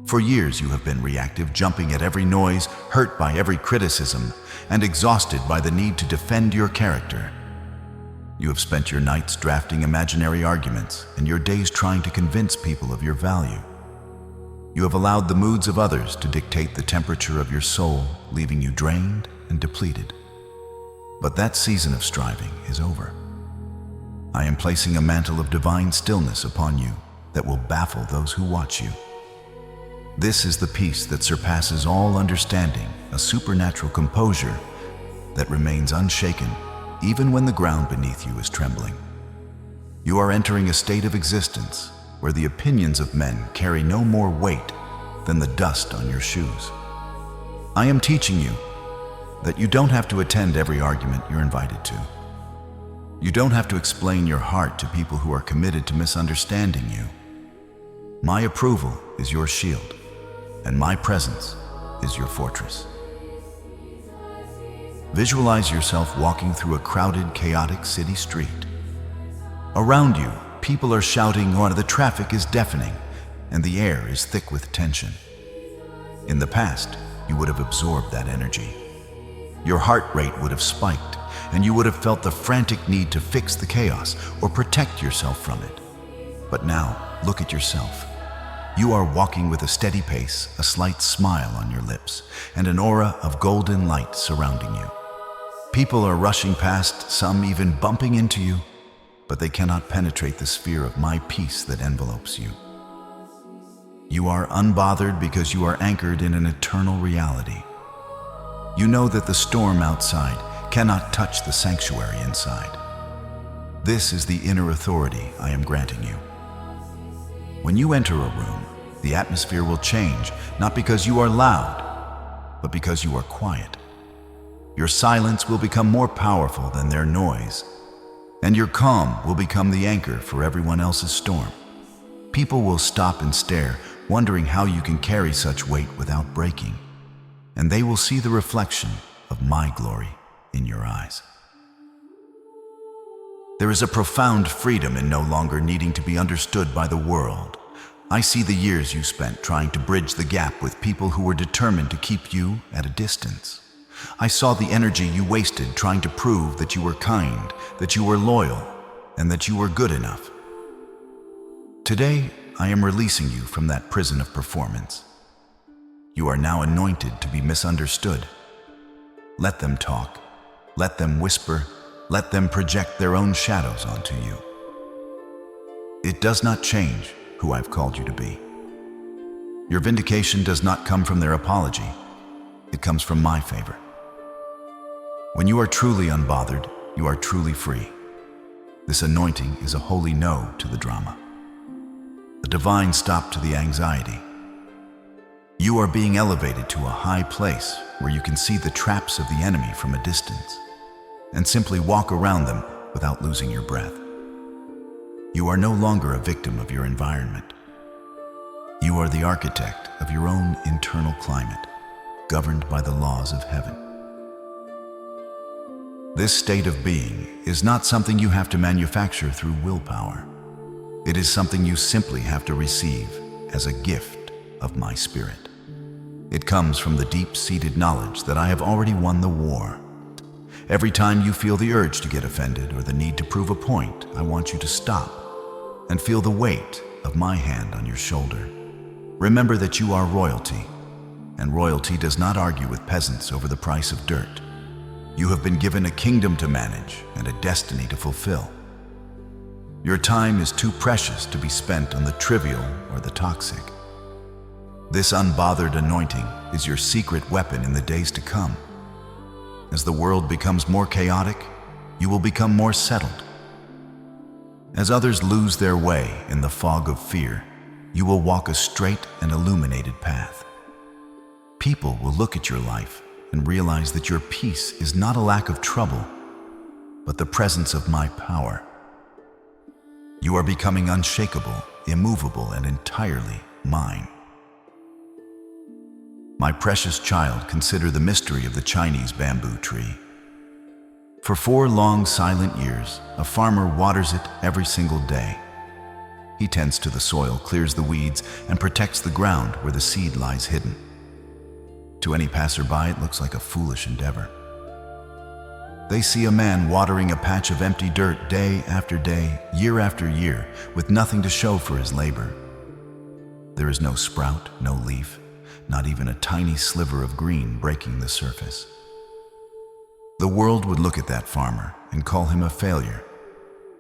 For years you have been reactive, jumping at every noise, hurt by every criticism, and exhausted by the need to defend your character. You have spent your nights drafting imaginary arguments and your days trying to convince people of your value. You have allowed the moods of others to dictate the temperature of your soul, leaving you drained and depleted. But that season of striving is over. I am placing a mantle of divine stillness upon you that will baffle those who watch you. This is the peace that surpasses all understanding, a supernatural composure that remains unshaken even when the ground beneath you is trembling. You are entering a state of existence where the opinions of men carry no more weight than the dust on your shoes. I am teaching you that you don't have to attend every argument you're invited to. You don't have to explain your heart to people who are committed to misunderstanding you. My approval is your shield, and my presence is your fortress. Visualize yourself walking through a crowded, chaotic city street. Around you, people are shouting, or the traffic is deafening, and the air is thick with tension. In the past, you would have absorbed that energy. Your heart rate would have spiked, and you would have felt the frantic need to fix the chaos or protect yourself from it. But now, look at yourself. You are walking with a steady pace, a slight smile on your lips, and an aura of golden light surrounding you. People are rushing past, some even bumping into you, but they cannot penetrate the sphere of my peace that envelopes you. You are unbothered because you are anchored in an eternal reality. You know that the storm outside cannot touch the sanctuary inside. This is the inner authority I am granting you. When you enter a room, the atmosphere will change, not because you are loud, but because you are quiet. Your silence will become more powerful than their noise, and your calm will become the anchor for everyone else's storm. People will stop and stare, wondering how you can carry such weight without breaking, and they will see the reflection of my glory in your eyes. There is a profound freedom in no longer needing to be understood by the world. I see the years you spent trying to bridge the gap with people who were determined to keep you at a distance. I saw the energy you wasted trying to prove that you were kind, that you were loyal, and that you were good enough. Today, I am releasing you from that prison of performance. You are now anointed to be misunderstood. Let them talk. Let them whisper. Let them project their own shadows onto you. It does not change who I've called you to be. Your vindication does not come from their apology. It comes from my favor. When you are truly unbothered, you are truly free. This anointing is a holy no to the drama, a divine stop to the anxiety. You are being elevated to a high place where you can see the traps of the enemy from a distance and simply walk around them without losing your breath. You are no longer a victim of your environment. You are the architect of your own internal climate, governed by the laws of heaven. This state of being is not something you have to manufacture through willpower. It is something you simply have to receive as a gift of my spirit. It comes from the deep-seated knowledge that I have already won the war. Every time you feel the urge to get offended or the need to prove a point, I want you to stop and feel the weight of my hand on your shoulder. Remember that you are royalty, and royalty does not argue with peasants over the price of dirt. You have been given a kingdom to manage and a destiny to fulfill. Your time is too precious to be spent on the trivial or the toxic. This unbothered anointing is your secret weapon in the days to come. As the world becomes more chaotic, you will become more settled. As others lose their way in the fog of fear, you will walk a straight and illuminated path. People will look at your life and realize that your peace is not a lack of trouble, but the presence of my power. You are becoming unshakable, immovable, and entirely mine. My precious child, consider the mystery of the Chinese bamboo tree. For 4 long, silent years, a farmer waters it every single day. He tends to the soil, clears the weeds, and protects the ground where the seed lies hidden. To any passerby, it looks like a foolish endeavor. They see a man watering a patch of empty dirt day after day, year after year, with nothing to show for his labor. There is no sprout, no leaf, not even a tiny sliver of green breaking the surface. The world would look at that farmer and call him a failure.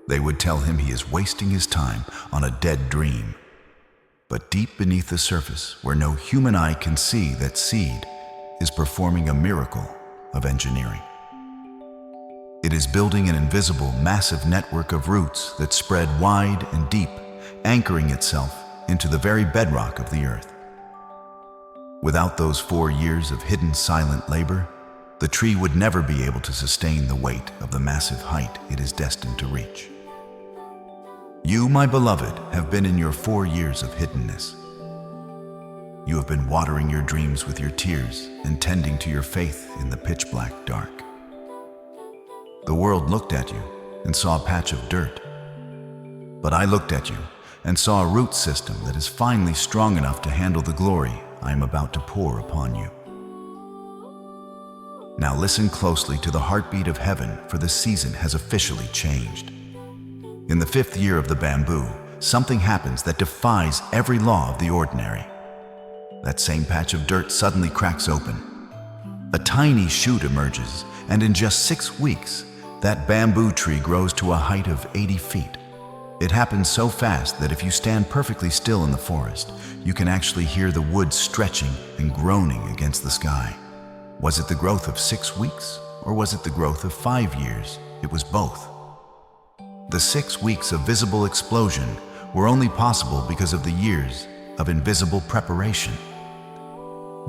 They would tell him he is wasting his time on a dead dream. But deep beneath the surface, where no human eye can see, that seed is performing a miracle of engineering. It is building an invisible, massive network of roots that spread wide and deep, anchoring itself into the very bedrock of the earth. Without those 4 years of hidden, silent labor, the tree would never be able to sustain the weight of the massive height it is destined to reach. You, my beloved, have been in your 4 years of hiddenness. You have been watering your dreams with your tears and tending to your faith in the pitch-black dark. The world looked at you and saw a patch of dirt. But I looked at you and saw a root system that is finally strong enough to handle the glory I am about to pour upon you. Now listen closely to the heartbeat of heaven, for the season has officially changed. In the 5th year of the bamboo, something happens that defies every law of the ordinary. That same patch of dirt suddenly cracks open. A tiny shoot emerges, and in just 6 weeks, that bamboo tree grows to a height of 80 feet. It happens so fast that if you stand perfectly still in the forest, you can actually hear the wood stretching and groaning against the sky. Was it the growth of 6 weeks, or was it the growth of 5 years? It was both. The 6 weeks of visible explosion were only possible because of the years of invisible preparation.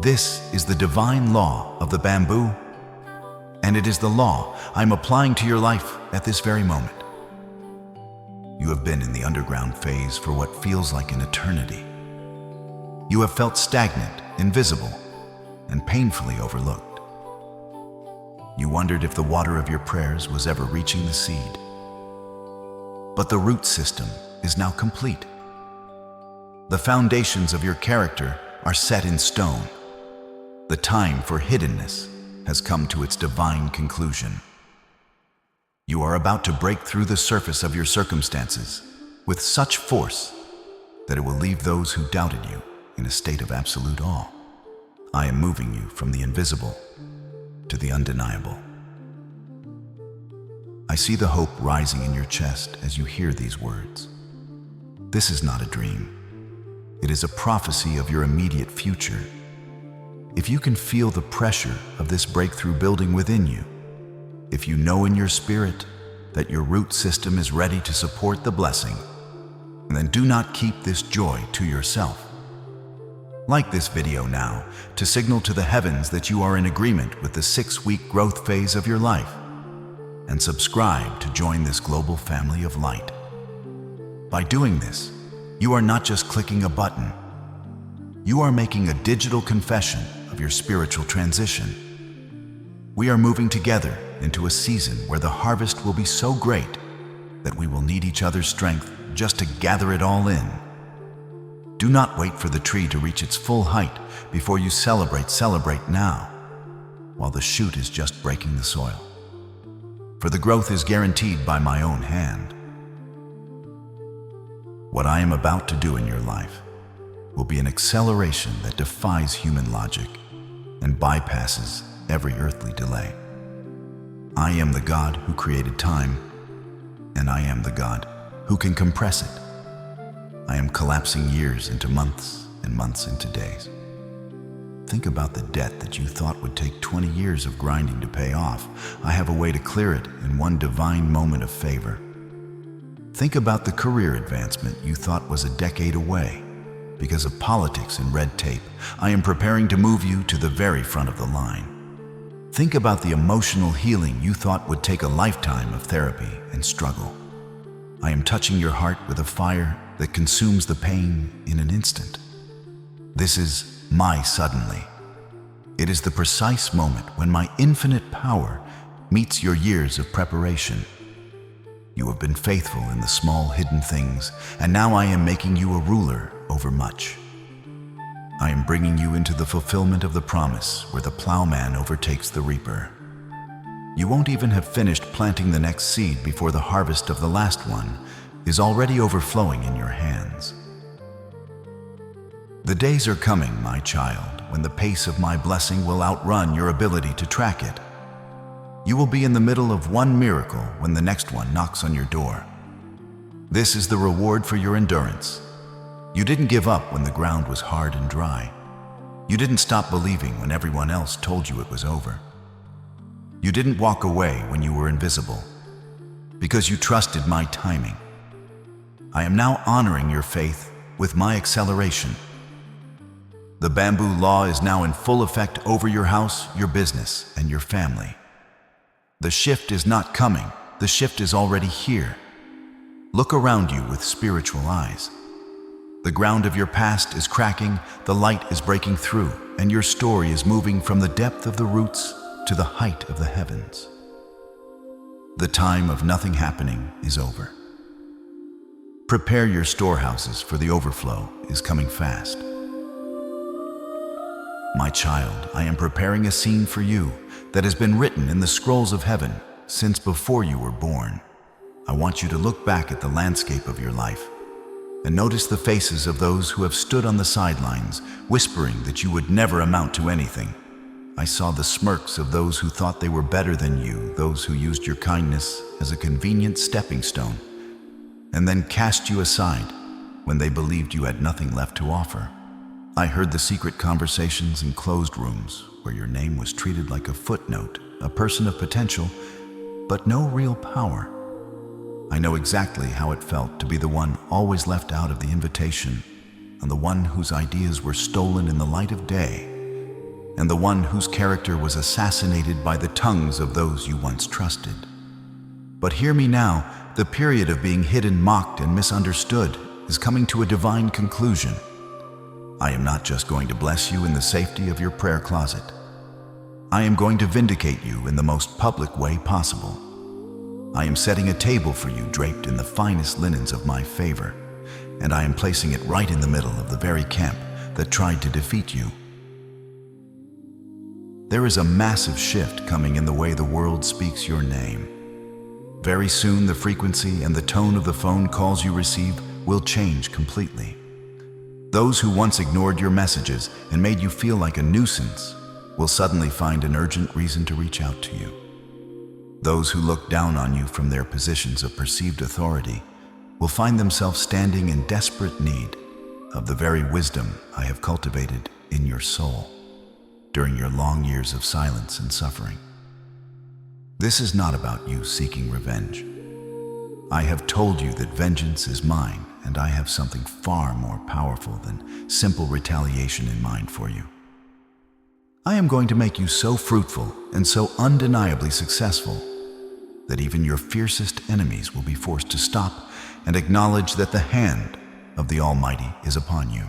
This is the divine law of the bamboo, and it is the law I'm applying to your life at this very moment. You have been in the underground phase for what feels like an eternity. You have felt stagnant, invisible, and painfully overlooked. You wondered if the water of your prayers was ever reaching the seed. But the root system is now complete. The foundations of your character are set in stone. The time for hiddenness has come to its divine conclusion. You are about to break through the surface of your circumstances with such force that it will leave those who doubted you in a state of absolute awe. I am moving you from the invisible to the undeniable. I see the hope rising in your chest as you hear these words. This is not a dream. It is a prophecy of your immediate future. If you can feel the pressure of this breakthrough building within you, if you know in your spirit that your root system is ready to support the blessing, then do not keep this joy to yourself. Like this video now to signal to the heavens that you are in agreement with the 6-week growth phase of your life, and subscribe to join this global family of light. By doing this, you are not just clicking a button. You are making a digital confession of your spiritual transition. We are moving together into a season where the harvest will be so great that we will need each other's strength just to gather it all in. Do not wait for the tree to reach its full height before you celebrate. Celebrate now, while the shoot is just breaking the soil. For the growth is guaranteed by my own hand. What I am about to do in your life will be an acceleration that defies human logic and bypasses every earthly delay. I am the God who created time, and I am the God who can compress it. I am collapsing years into months and months into days. Think about the debt that you thought would take 20 years of grinding to pay off. I have a way to clear it in one divine moment of favor. Think about the career advancement you thought was a decade away. Because of politics and red tape, I am preparing to move you to the very front of the line. Think about the emotional healing you thought would take a lifetime of therapy and struggle. I am touching your heart with a fire that consumes the pain in an instant. This is my suddenly. It is the precise moment when my infinite power meets your years of preparation. You have been faithful in the small hidden things, and now I am making you a ruler over much. I am bringing you into the fulfillment of the promise where the plowman overtakes the reaper. You won't even have finished planting the next seed before the harvest of the last one is already overflowing in your hands. The days are coming, my child, when the pace of my blessing will outrun your ability to track it. You will be in the middle of one miracle when the next one knocks on your door. This is the reward for your endurance. You didn't give up when the ground was hard and dry. You didn't stop believing when everyone else told you it was over. You didn't walk away when you were invisible, because you trusted my timing. I am now honoring your faith with my acceleration. The bamboo law is now in full effect over your house, your business, and your family. The shift is not coming. The shift is already here. Look around you with spiritual eyes. The ground of your past is cracking, the light is breaking through, and your story is moving from the depth of the roots to the height of the heavens. The time of nothing happening is over. Prepare your storehouses, for the overflow is coming fast. My child, I am preparing a scene for you that has been written in the scrolls of heaven since before you were born. I want you to look back at the landscape of your life and notice the faces of those who have stood on the sidelines, whispering that you would never amount to anything. I saw the smirks of those who thought they were better than you, those who used your kindness as a convenient stepping stone, and then cast you aside when they believed you had nothing left to offer. I heard the secret conversations in closed rooms where your name was treated like a footnote, a person of potential, but no real power. I know exactly how it felt to be the one always left out of the invitation, and the one whose ideas were stolen in the light of day, and the one whose character was assassinated by the tongues of those you once trusted. But hear me now, the period of being hidden, mocked, and misunderstood is coming to a divine conclusion. I am not just going to bless you in the safety of your prayer closet. I am going to vindicate you in the most public way possible. I am setting a table for you draped in the finest linens of my favor, and I am placing it right in the middle of the very camp that tried to defeat you. There is a massive shift coming in the way the world speaks your name. Very soon, the frequency and the tone of the phone calls you receive will change completely. Those who once ignored your messages and made you feel like a nuisance will suddenly find an urgent reason to reach out to you. Those who look down on you from their positions of perceived authority will find themselves standing in desperate need of the very wisdom I have cultivated in your soul during your long years of silence and suffering. This is not about you seeking revenge. I have told you that vengeance is mine, and I have something far more powerful than simple retaliation in mind for you. I am going to make you so fruitful and so undeniably successful that even your fiercest enemies will be forced to stop and acknowledge that the hand of the Almighty is upon you.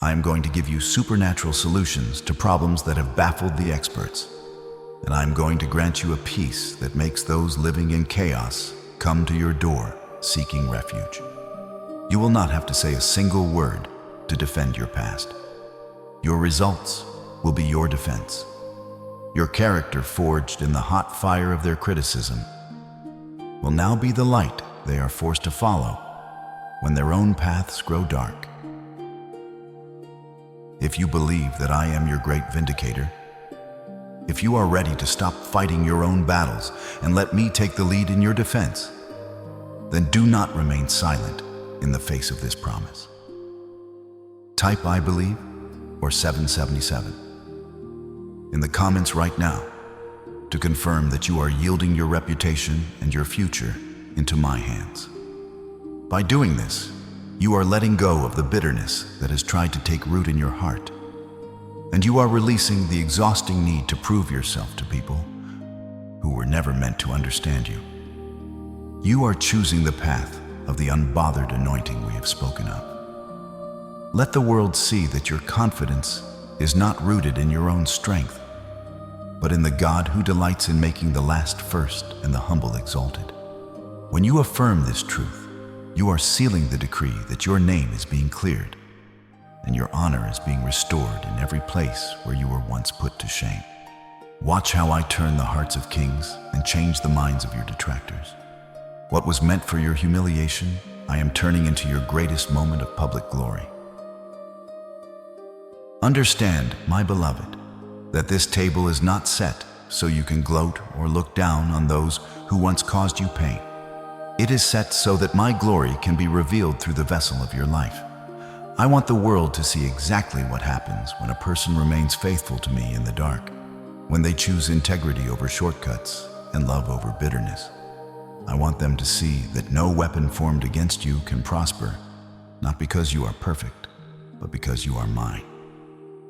I am going to give you supernatural solutions to problems that have baffled the experts, and I am going to grant you a peace that makes those living in chaos come to your door seeking refuge. You will not have to say a single word to defend your past. Your results will be your defense. Your character, forged in the hot fire of their criticism, will now be the light they are forced to follow when their own paths grow dark. If you believe that I am your great vindicator, if you are ready to stop fighting your own battles and let me take the lead in your defense, then do not remain silent in the face of this promise. Type "I believe" or 777 in the comments right now to confirm that you are yielding your reputation and your future into my hands. By doing this, you are letting go of the bitterness that has tried to take root in your heart, and you are releasing the exhausting need to prove yourself to people who were never meant to understand you. You are choosing the path of the unbothered anointing we have spoken of. Let the world see that your confidence is not rooted in your own strength, but in the God who delights in making the last first and the humble exalted. When you affirm this truth, you are sealing the decree that your name is being cleared and your honor is being restored in every place where you were once put to shame. Watch how I turn the hearts of kings and change the minds of your detractors. What was meant for your humiliation, I am turning into your greatest moment of public glory. Understand, my beloved, that this table is not set so you can gloat or look down on those who once caused you pain. It is set so that my glory can be revealed through the vessel of your life. I want the world to see exactly what happens when a person remains faithful to me in the dark, when they choose integrity over shortcuts and love over bitterness. I want them to see that no weapon formed against you can prosper, not because you are perfect, but because you are mine.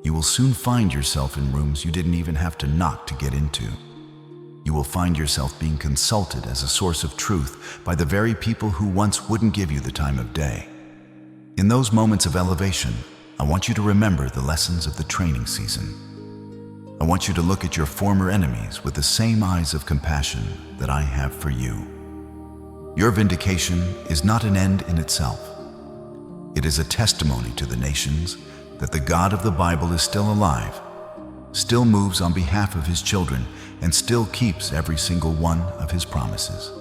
You will soon find yourself in rooms you didn't even have to knock to get into. You will find yourself being consulted as a source of truth by the very people who once wouldn't give you the time of day. In those moments of elevation, I want you to remember the lessons of the training season. I want you to look at your former enemies with the same eyes of compassion that I have for you. Your vindication is not an end in itself. It is a testimony to the nations that the God of the Bible is still alive, still moves on behalf of his children, and still keeps every single one of his promises.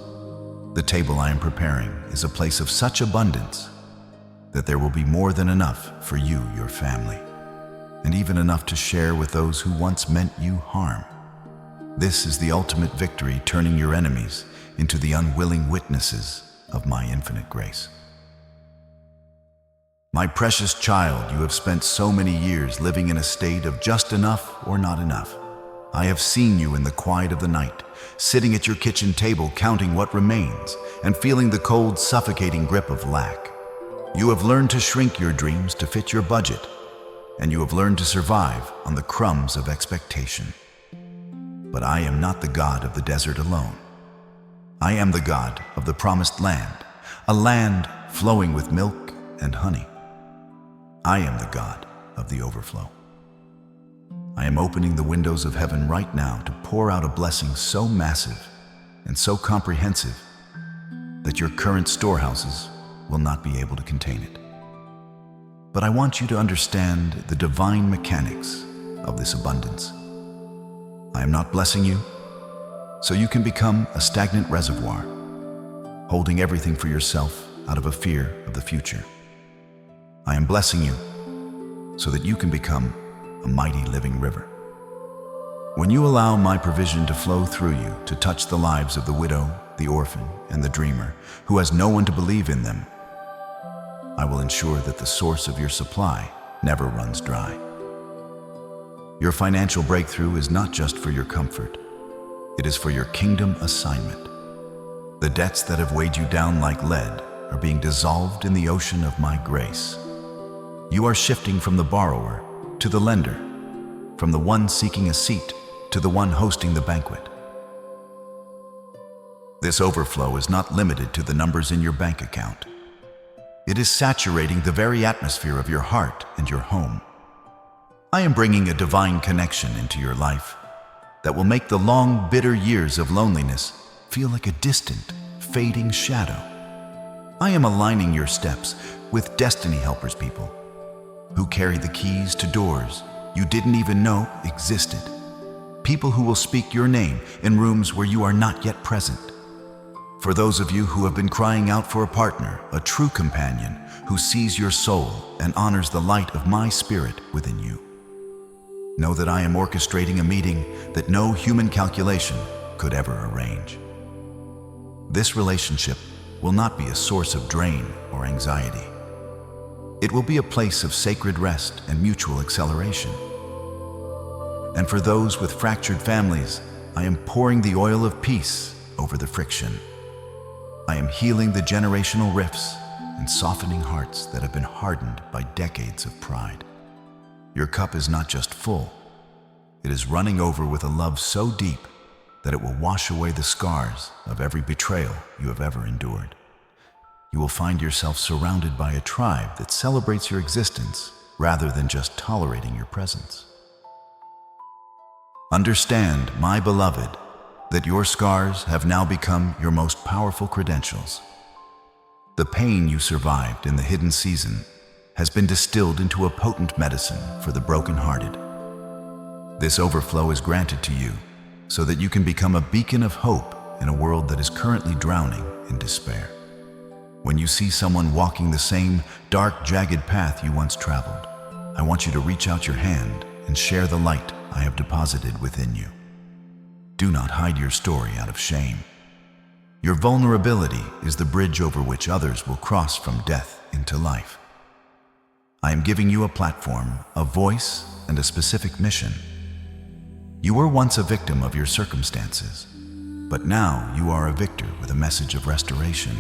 The table I am preparing is a place of such abundance that there will be more than enough for you, your family, and even enough to share with those who once meant you harm. This is the ultimate victory, turning your enemies into the unwilling witnesses of my infinite grace. My precious child, you have spent so many years living in a state of just enough or not enough. I have seen you in the quiet of the night, sitting at your kitchen table counting what remains and feeling the cold, suffocating grip of lack. You have learned to shrink your dreams to fit your budget, and you have learned to survive on the crumbs of expectation. But I am not the God of the desert alone. I am the God of the promised land, a land flowing with milk and honey. I am the God of the overflow. I am opening the windows of heaven right now to pour out a blessing so massive and so comprehensive that your current storehouses will not be able to contain it. But I want you to understand the divine mechanics of this abundance. I am not blessing you so you can become a stagnant reservoir, holding everything for yourself out of a fear of the future. I am blessing you so that you can become a mighty living river. When you allow my provision to flow through you to touch the lives of the widow, the orphan, and the dreamer who has no one to believe in them, I will ensure that the source of your supply never runs dry. Your financial breakthrough is not just for your comfort. It is for your kingdom assignment. The debts that have weighed you down like lead are being dissolved in the ocean of my grace. You are shifting from the borrower to the lender, from the one seeking a seat to the one hosting the banquet. This overflow is not limited to the numbers in your bank account. It is saturating the very atmosphere of your heart and your home. I am bringing a divine connection into your life that will make the long, bitter years of loneliness feel like a distant, fading shadow. I am aligning your steps with destiny helpers, people who carry the keys to doors you didn't even know existed. People who will speak your name in rooms where you are not yet present. For those of you who have been crying out for a partner, a true companion who sees your soul and honors the light of my spirit within you, know that I am orchestrating a meeting that no human calculation could ever arrange. This relationship will not be a source of drain or anxiety. It will be a place of sacred rest and mutual acceleration. And for those with fractured families, I am pouring the oil of peace over the friction. I am healing the generational rifts and softening hearts that have been hardened by decades of pride. Your cup is not just full, it is running over with a love so deep that it will wash away the scars of every betrayal you have ever endured. You will find yourself surrounded by a tribe that celebrates your existence rather than just tolerating your presence. Understand, my beloved, that your scars have now become your most powerful credentials. The pain you survived in the hidden season has been distilled into a potent medicine for the brokenhearted. This overflow is granted to you so that you can become a beacon of hope in a world that is currently drowning in despair. When you see someone walking the same dark, jagged path you once traveled, I want you to reach out your hand and share the light I have deposited within you. Do not hide your story out of shame. Your vulnerability is the bridge over which others will cross from death into life. I am giving you a platform, a voice, and a specific mission. You were once a victim of your circumstances, but now you are a victor with a message of restoration.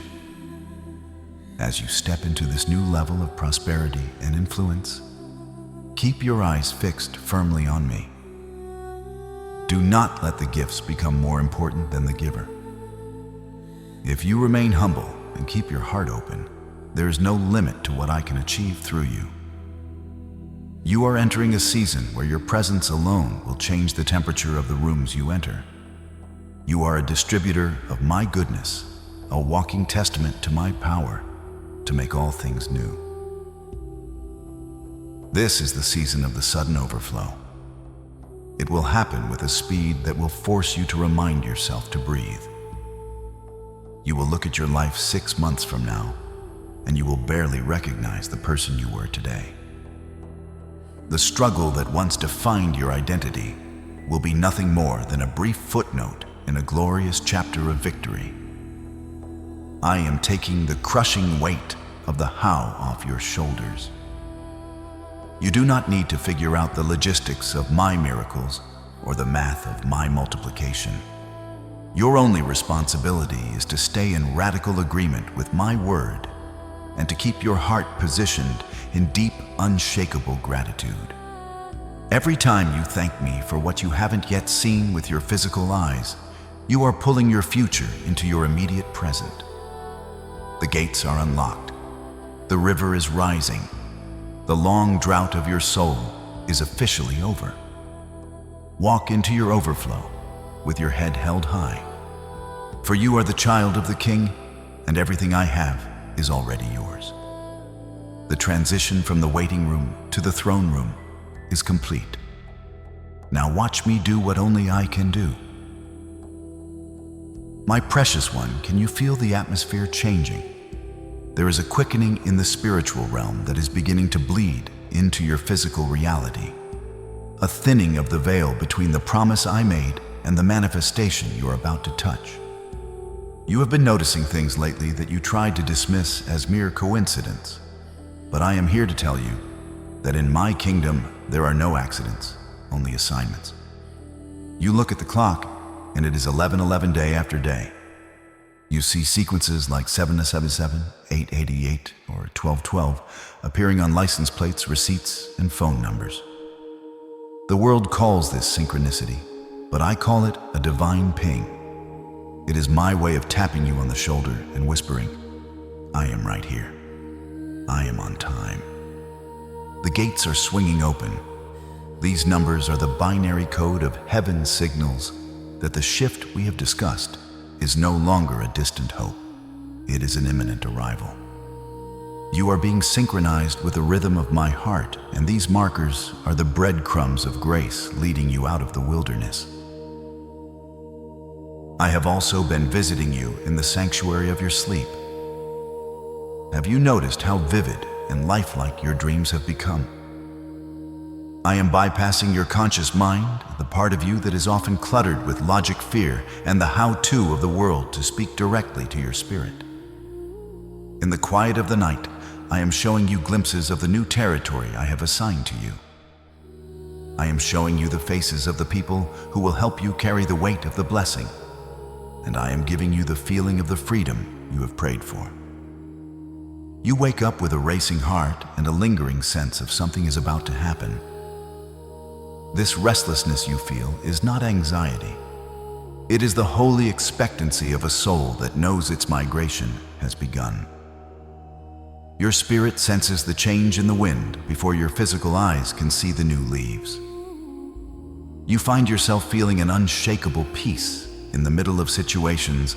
As you step into this new level of prosperity and influence, keep your eyes fixed firmly on me. Do not let the gifts become more important than the giver. If you remain humble and keep your heart open, there is no limit to what I can achieve through you. You are entering a season where your presence alone will change the temperature of the rooms you enter. You are a distributor of my goodness, a walking testament to my power to make all things new. This is the season of the sudden overflow. It will happen with a speed that will force you to remind yourself to breathe. You will look at your life 6 months from now, and you will barely recognize the person you were today. The struggle that once defined your identity will be nothing more than a brief footnote in a glorious chapter of victory. I am taking the crushing weight of the how off your shoulders. You do not need to figure out the logistics of my miracles or the math of my multiplication. Your only responsibility is to stay in radical agreement with my word and to keep your heart positioned in deep, unshakable gratitude. Every time you thank me for what you haven't yet seen with your physical eyes, you are pulling your future into your immediate present. The gates are unlocked. The river is rising. The long drought of your soul is officially over. Walk into your overflow with your head held high. For you are the child of the King, and everything I have is already yours. The transition from the waiting room to the throne room is complete. Now watch me do what only I can do. My precious one, can you feel the atmosphere changing? There is a quickening in the spiritual realm that is beginning to bleed into your physical reality. A thinning of the veil between the promise I made and the manifestation you are about to touch. You have been noticing things lately that you tried to dismiss as mere coincidence. But I am here to tell you that in my kingdom there are no accidents, only assignments. You look at the clock and it is 11:11 day after day. You see sequences like 777, 888, or 1212 appearing on license plates, receipts, and phone numbers. The world calls this synchronicity, but I call it a divine ping. It is my way of tapping you on the shoulder and whispering, I am right here. I am on time. The gates are swinging open. These numbers are the binary code of heaven's signals that the shift we have discussed is no longer a distant hope. It is an imminent arrival. You are being synchronized with the rhythm of my heart, and these markers are the breadcrumbs of grace leading you out of the wilderness. I have also been visiting you in the sanctuary of your sleep. Have you noticed how vivid and lifelike your dreams have become? I am bypassing your conscious mind, the part of you that is often cluttered with logic, fear, and the how-to of the world to speak directly to your spirit. In the quiet of the night, I am showing you glimpses of the new territory I have assigned to you. I am showing you the faces of the people who will help you carry the weight of the blessing, and I am giving you the feeling of the freedom you have prayed for. You wake up with a racing heart and a lingering sense of something is about to happen. This restlessness you feel is not anxiety. It is the holy expectancy of a soul that knows its migration has begun. Your spirit senses the change in the wind before your physical eyes can see the new leaves. You find yourself feeling an unshakable peace in the middle of situations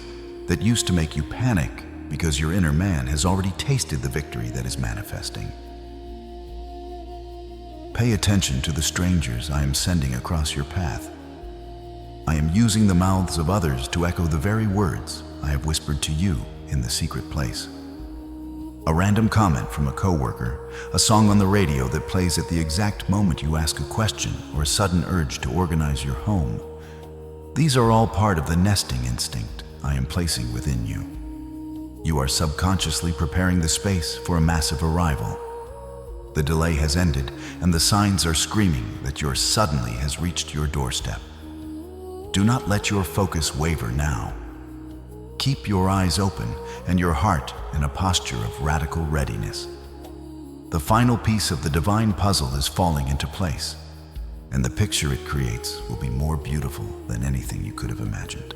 that used to make you panic because your inner man has already tasted the victory that is manifesting. Pay attention to the strangers I am sending across your path. I am using the mouths of others to echo the very words I have whispered to you in the secret place. A random comment from a coworker, a song on the radio that plays at the exact moment you ask a question, or a sudden urge to organize your home. These are all part of the nesting instinct I am placing within you. You are subconsciously preparing the space for a massive arrival. The delay has ended, and the signs are screaming that your suddenly has reached your doorstep. Do not let your focus waver now. Keep your eyes open and your heart in a posture of radical readiness. The final piece of the divine puzzle is falling into place, and the picture it creates will be more beautiful than anything you could have imagined.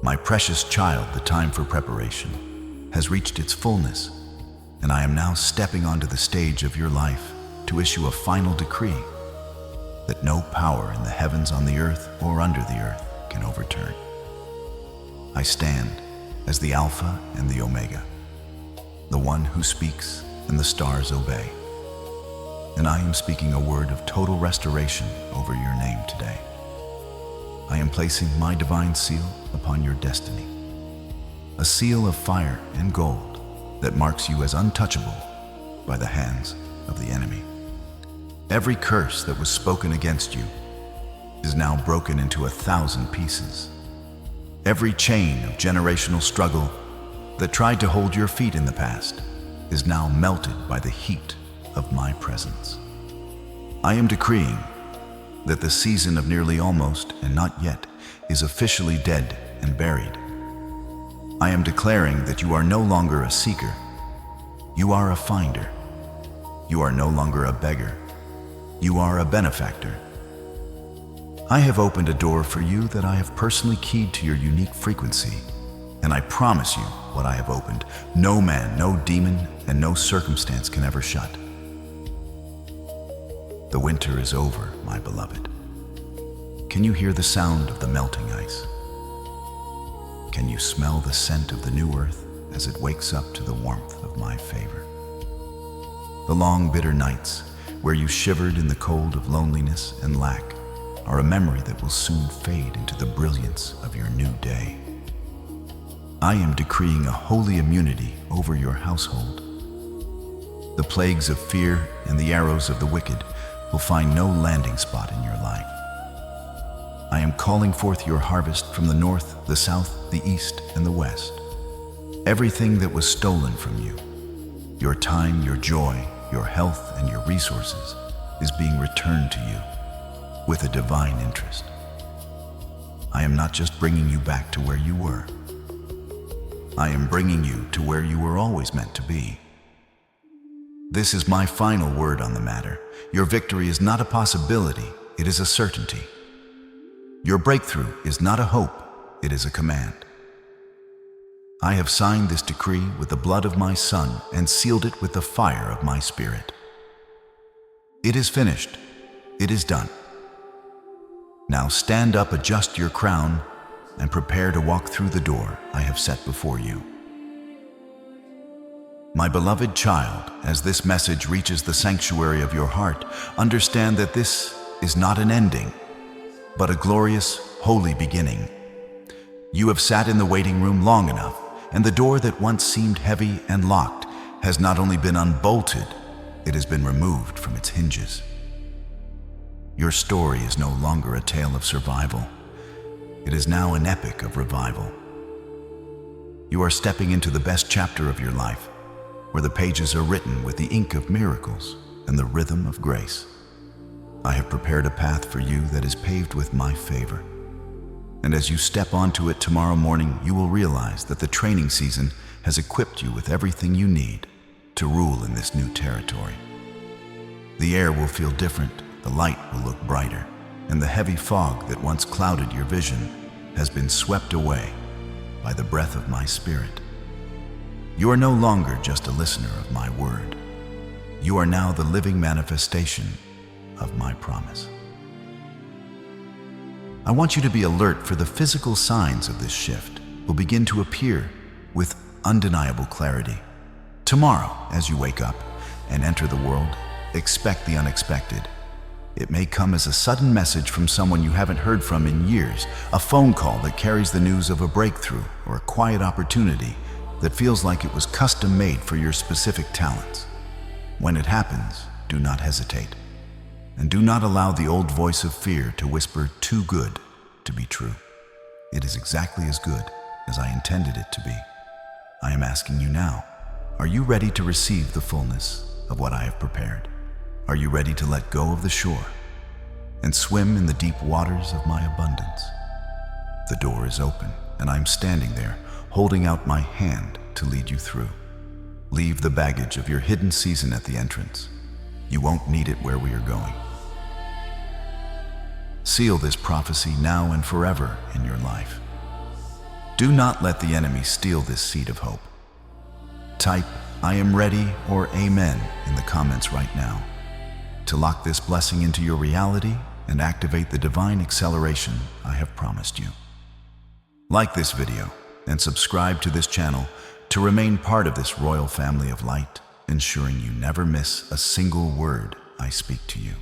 My precious child, the time for preparation has reached its fullness, and I am now stepping onto the stage of your life to issue a final decree that no power in the heavens, on the earth, or under the earth can overturn. I stand as the Alpha and the Omega, the one who speaks and the stars obey. And I am speaking a word of total restoration over your name today. I am placing my divine seal upon your destiny, a seal of fire and gold that marks you as untouchable by the hands of the enemy. Every curse that was spoken against you is now broken into 1,000 pieces. Every chain of generational struggle that tried to hold your feet in the past is now melted by the heat of my presence. I am decreeing that the season of nearly almost and not yet is officially dead and buried. I am declaring that you are no longer a seeker. You are a finder. You are no longer a beggar. You are a benefactor. I have opened a door for you that I have personally keyed to your unique frequency, and I promise you what I have opened, no man, no demon, and no circumstance can ever shut. The winter is over, my beloved. Can you hear the sound of the melting ice? Can you smell the scent of the new earth as it wakes up to the warmth of my favor? The long, bitter nights where you shivered in the cold of loneliness and lack are a memory that will soon fade into the brilliance of your new day. I am decreeing a holy immunity over your household. The plagues of fear and the arrows of the wicked will find no landing spot in your life. I am calling forth your harvest from the north, the south, the east, and the west. Everything that was stolen from you, your time, your joy, your health, and your resources, is being returned to you with a divine interest. I am not just bringing you back to where you were. I am bringing you to where you were always meant to be. This is my final word on the matter. Your victory is not a possibility, it is a certainty. Your breakthrough is not a hope, it is a command. I have signed this decree with the blood of my Son and sealed it with the fire of my Spirit. It is finished. It is done. Now stand up, adjust your crown, and prepare to walk through the door I have set before you. My beloved child, as this message reaches the sanctuary of your heart, understand that this is not an ending, but a glorious, holy beginning. You have sat in the waiting room long enough, and the door that once seemed heavy and locked has not only been unbolted, it has been removed from its hinges. Your story is no longer a tale of survival. It is now an epic of revival. You are stepping into the best chapter of your life, where the pages are written with the ink of miracles and the rhythm of grace. I have prepared a path for you that is paved with my favor. And as you step onto it tomorrow morning, you will realize that the training season has equipped you with everything you need to rule in this new territory. The air will feel different, the light will look brighter, and the heavy fog that once clouded your vision has been swept away by the breath of my Spirit. You are no longer just a listener of my word. You are now the living manifestation of my promise. I want you to be alert, for the physical signs of this shift will begin to appear with undeniable clarity. Tomorrow, as you wake up and enter the world, expect the unexpected. It may come as a sudden message from someone you haven't heard from in years, a phone call that carries the news of a breakthrough, or a quiet opportunity that feels like it was custom-made for your specific talents. When it happens, do not hesitate, and do not allow the old voice of fear to whisper, "Too good to be true." It is exactly as good as I intended it to be. I am asking you now, are you ready to receive the fullness of what I have prepared? Are you ready to let go of the shore and swim in the deep waters of my abundance? The door is open, and I am standing there, holding out my hand to lead you through. Leave the baggage of your hidden season at the entrance. You won't need it where we are going. Seal this prophecy now and forever in your life. Do not let the enemy steal this seed of hope. Type "I am ready" or "Amen" in the comments right now to lock this blessing into your reality and activate the divine acceleration I have promised you. Like this video and subscribe to this channel to remain part of this royal family of light, ensuring you never miss a single word I speak to you.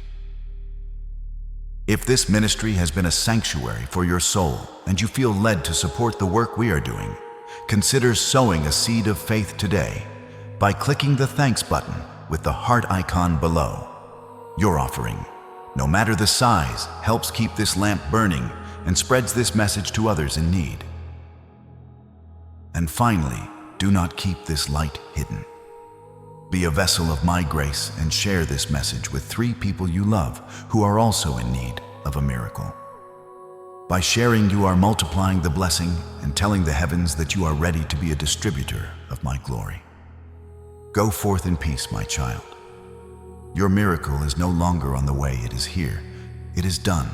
If this ministry has been a sanctuary for your soul and you feel led to support the work we are doing, consider sowing a seed of faith today by clicking the thanks button with the heart icon below. Your offering, no matter the size, helps keep this lamp burning and spreads this message to others in need. And finally, do not keep this light hidden. Be a vessel of my grace and share this message with 3 people you love who are also in need of a miracle. By sharing, you are multiplying the blessing and telling the heavens that you are ready to be a distributor of my glory. Go forth in peace, my child. Your miracle is no longer on the way, it is here. It is done.